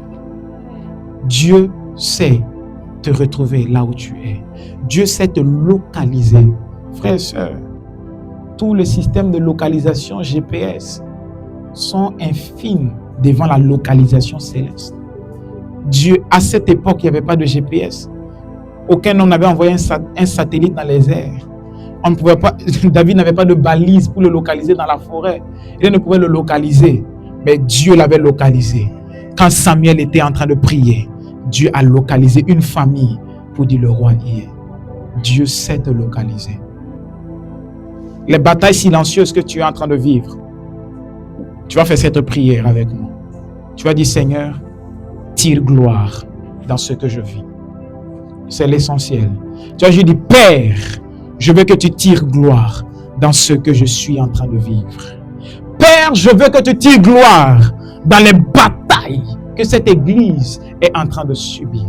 Dieu sait te retrouver là où tu es. Dieu sait te localiser. Frères et sœurs, tous les systèmes de localisation GPS sont infimes devant la localisation céleste. Dieu, à cette époque, il n'y avait pas de GPS. Aucun homme n'avait envoyé un satellite dans les airs. On ne pouvait pas, David n'avait pas de balise pour le localiser dans la forêt. Il ne pouvait le localiser, mais Dieu l'avait localisé. Quand Samuel était en train de prier, Dieu a localisé une famille pour dire le roi y est. Dieu sait te localiser. Les batailles silencieuses que tu es en train de vivre, tu vas faire cette prière avec moi. Tu vas dire, Seigneur, tire gloire dans ce que je vis. C'est l'essentiel. Tu vas dire, Père, je veux que tu tires gloire dans ce que je suis en train de vivre. Père, je veux que tu tires gloire dans les batailles que cette église est en train de subir.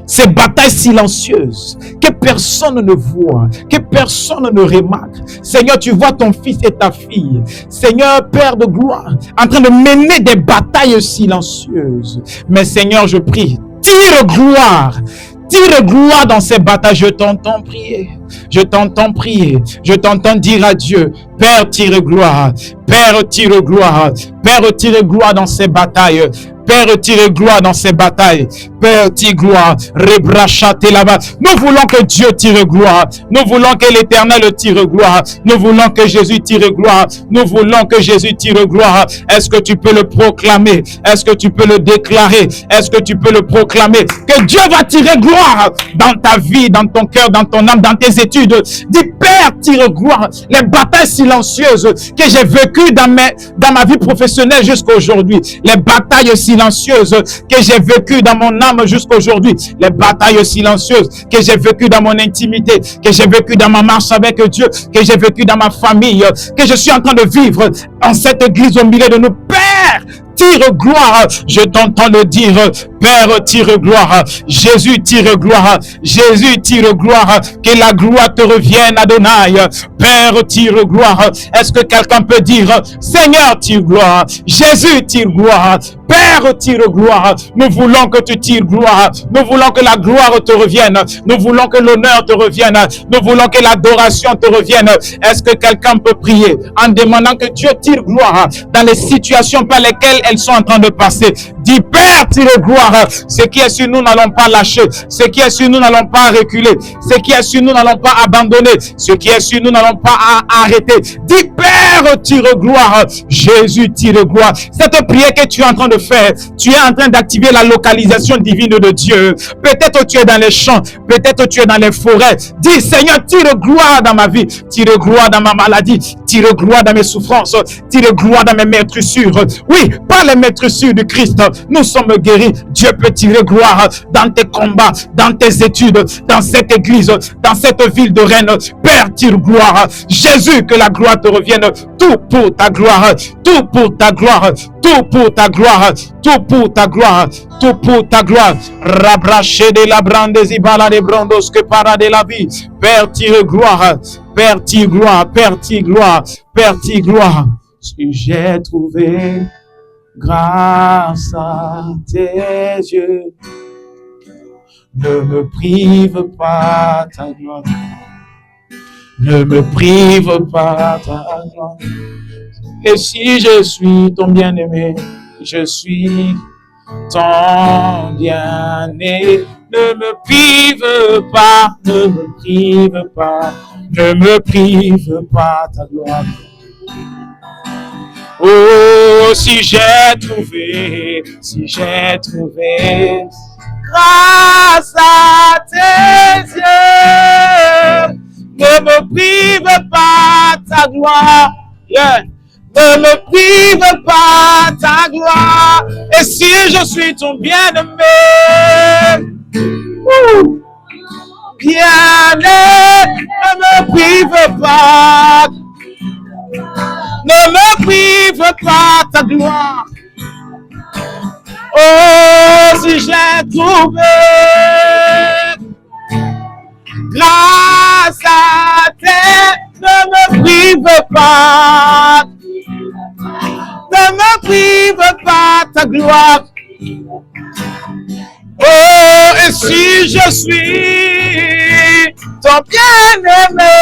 Ces batailles silencieuses que personne ne voit, que personne ne remarque. Seigneur, tu vois ton fils et ta fille. Seigneur, Père de gloire, en train de mener des batailles silencieuses. Mais Seigneur, je prie, tire gloire. Tire gloire dans ces batailles. Je t'entends prier. Je t'entends prier. Je t'entends dire à Dieu, Père, tire gloire. Père, tire gloire. Père, tire gloire dans ces batailles. Père, tire gloire dans ces batailles. Père, tire gloire. Rebrachate là-bas. Nous voulons que Dieu tire gloire. Nous voulons que l'Éternel tire gloire. Nous voulons que Jésus tire gloire. Nous voulons que Jésus tire gloire. Est-ce que tu peux le proclamer? Est-ce que tu peux le déclarer? Est-ce que tu peux le proclamer? Que Dieu va tirer gloire dans ta vie, dans ton cœur, dans ton âme, dans tes études. Dis, Père, tire gloire. Les batailles silencieuses que j'ai vécues dans ma vie professionnelle jusqu'à aujourd'hui. Les batailles silencieuses que j'ai vécues dans mon âme jusqu'à aujourd'hui. Les batailles silencieuses que j'ai vécues dans mon intimité, que j'ai vécues dans ma marche avec Dieu, que j'ai vécues dans ma famille, que je suis en train de vivre en cette église au milieu de nos pères. Tire gloire, je t'entends le dire. Père, tire gloire. Jésus, tire gloire. Jésus, tire gloire. Que la gloire te revienne, Adonai. Père, tire gloire. Est-ce que quelqu'un peut dire, Seigneur, tire gloire. Jésus, tire gloire. Père, tire gloire. Nous voulons que tu tires gloire. Nous voulons que la gloire te revienne. Nous voulons que l'honneur te revienne. Nous voulons que l'adoration te revienne. Est-ce que quelqu'un peut prier en demandant que Dieu tire gloire dans les situations par lesquelles elles sont en train de passer? Dis, Père, tire gloire. Ce qui est sur nous, n'allons pas lâcher. Ce qui est sur nous, n'allons pas reculer. Ce qui est sur nous, n'allons pas abandonner. Ce qui est sur nous, n'allons pas arrêter. Dis, Père, tire gloire. Jésus, tire gloire. Cette prière que tu es en train de faire, tu es en train d'activer la localisation divine de Dieu. Peut-être tu es dans les champs, peut-être tu es dans les forêts. Dis, Seigneur, tire gloire dans ma vie. Tire gloire dans ma maladie. Tire gloire dans mes souffrances. Tire gloire dans mes meurtrissures. Oui, par les meurtrissures du Christ, nous sommes guéris. Dieu peut tirer gloire dans tes combats, dans tes études, dans cette église, dans cette ville de Rennes. Père, tire gloire. Jésus, que la gloire te revienne. Tout pour ta gloire. Tout pour ta gloire. Tout pour ta gloire. Tout pour ta gloire. Tout pour ta gloire. Rabraché de la brande zibala de brandos que para de la vie. Père, tire gloire. Père, tire gloire. Père, tire gloire. Père, tire gloire. Si j'ai trouvé grâce à tes yeux, ne me prive pas ta gloire. Ne me prive pas ta gloire. Et si je suis ton bien-aimé, je suis ton bien-aimé, ne me prive pas, ne me prive pas, ne me prive pas ta gloire. Oh, si j'ai trouvé grâce à tes yeux, ne me prive pas ta gloire. Yeah. Ne me prive pas ta gloire. Et si je suis ton bien-aimé, bien-aimé, ne me prive pas. Ne me prive pas ta gloire. Oh, si j'ai trouvé grâce à tes, ne me prive pas. Ne me prive pas ta gloire. Oh, et si je suis ton bien-aimé,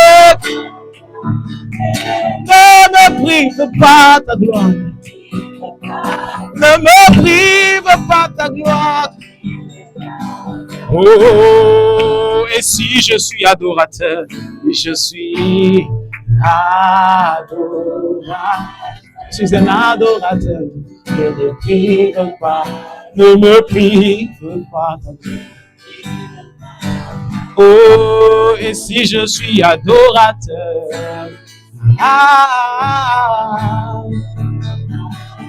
ne me prive pas ta gloire. Ne me prive pas ta gloire. Oh, et si je suis adorateur, je suis adorateur. Je suis un adorateur. Ne me prive pas, ne me prive pas. Oh, et si je suis adorateur,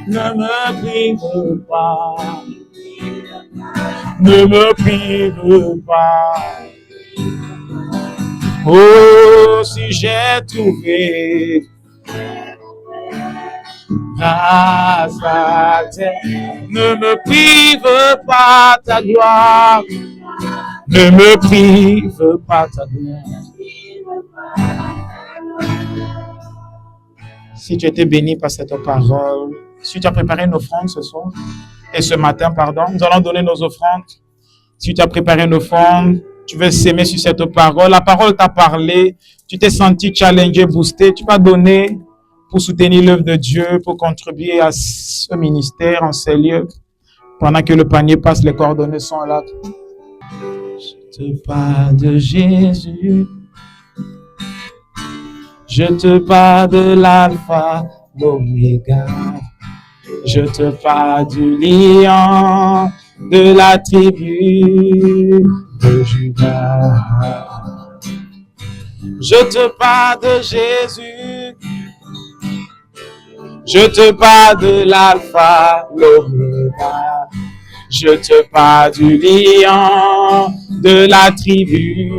ne me prive pas, ne me prive pas. Oh, si j'ai trouvé grâce à terre, ne me prive pas ta gloire, ne me prive pas ta gloire. Si tu étais béni par cette parole, si tu as préparé une offrande ce soir, et ce matin, pardon, nous allons donner nos offrandes. Si tu as préparé une offrande, tu veux s'aimer sur cette parole, la parole t'a parlé, tu t'es senti challengé, boosté, tu vas donner pour soutenir l'œuvre de Dieu, pour contribuer à ce ministère en ces lieux. Pendant que le panier passe, les coordonnées sont là. Je te parle de Jésus. Je te parle de l'alpha, l'oméga. Je te parle du lion de la tribu de Judas. Je te parle de Jésus. Je te parle de l'alpha, l'oméga. Je te parle du lion de la tribu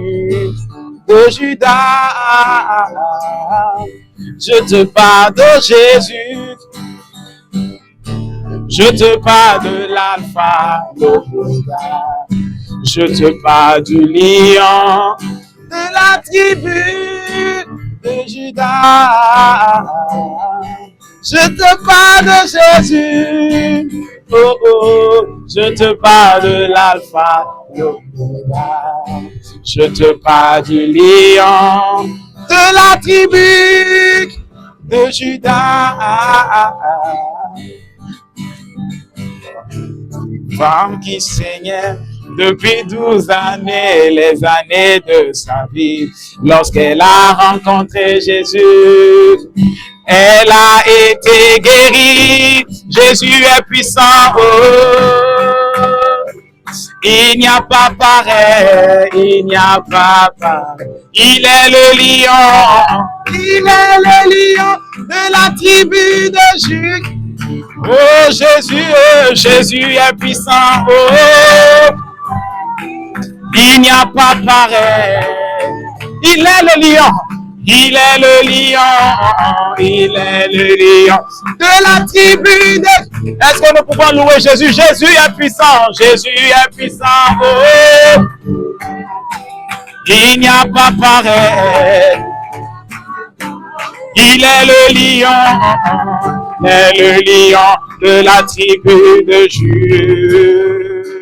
de Judas. Je te parle de Jésus. Je te parle de l'alpha, l'oméga. Je te parle du lion de la tribu de Judas. Je te parle de Jésus. Oh oh, je te parle de l'alpha, l'oméga. Je te parle du lion de la tribu de Judas. Femme qui saignait depuis 12 années, les années de sa vie, lorsqu'elle a rencontré Jésus, elle a été guérie. Jésus est puissant. Oh, il n'y a pas pareil, il n'y a pas pareil. Il est le lion, il est le lion de la tribu de Judas. Oh Jésus est puissant. Oh, il n'y a pas pareil. Il est le lion. Il est le lion. Il est le lion de la tribu de... Est-ce que nous pouvons louer Jésus? Jésus est puissant. Jésus est puissant. Oh, il n'y a pas pareil. Il est le lion. Il est le lion de la tribu de Judas.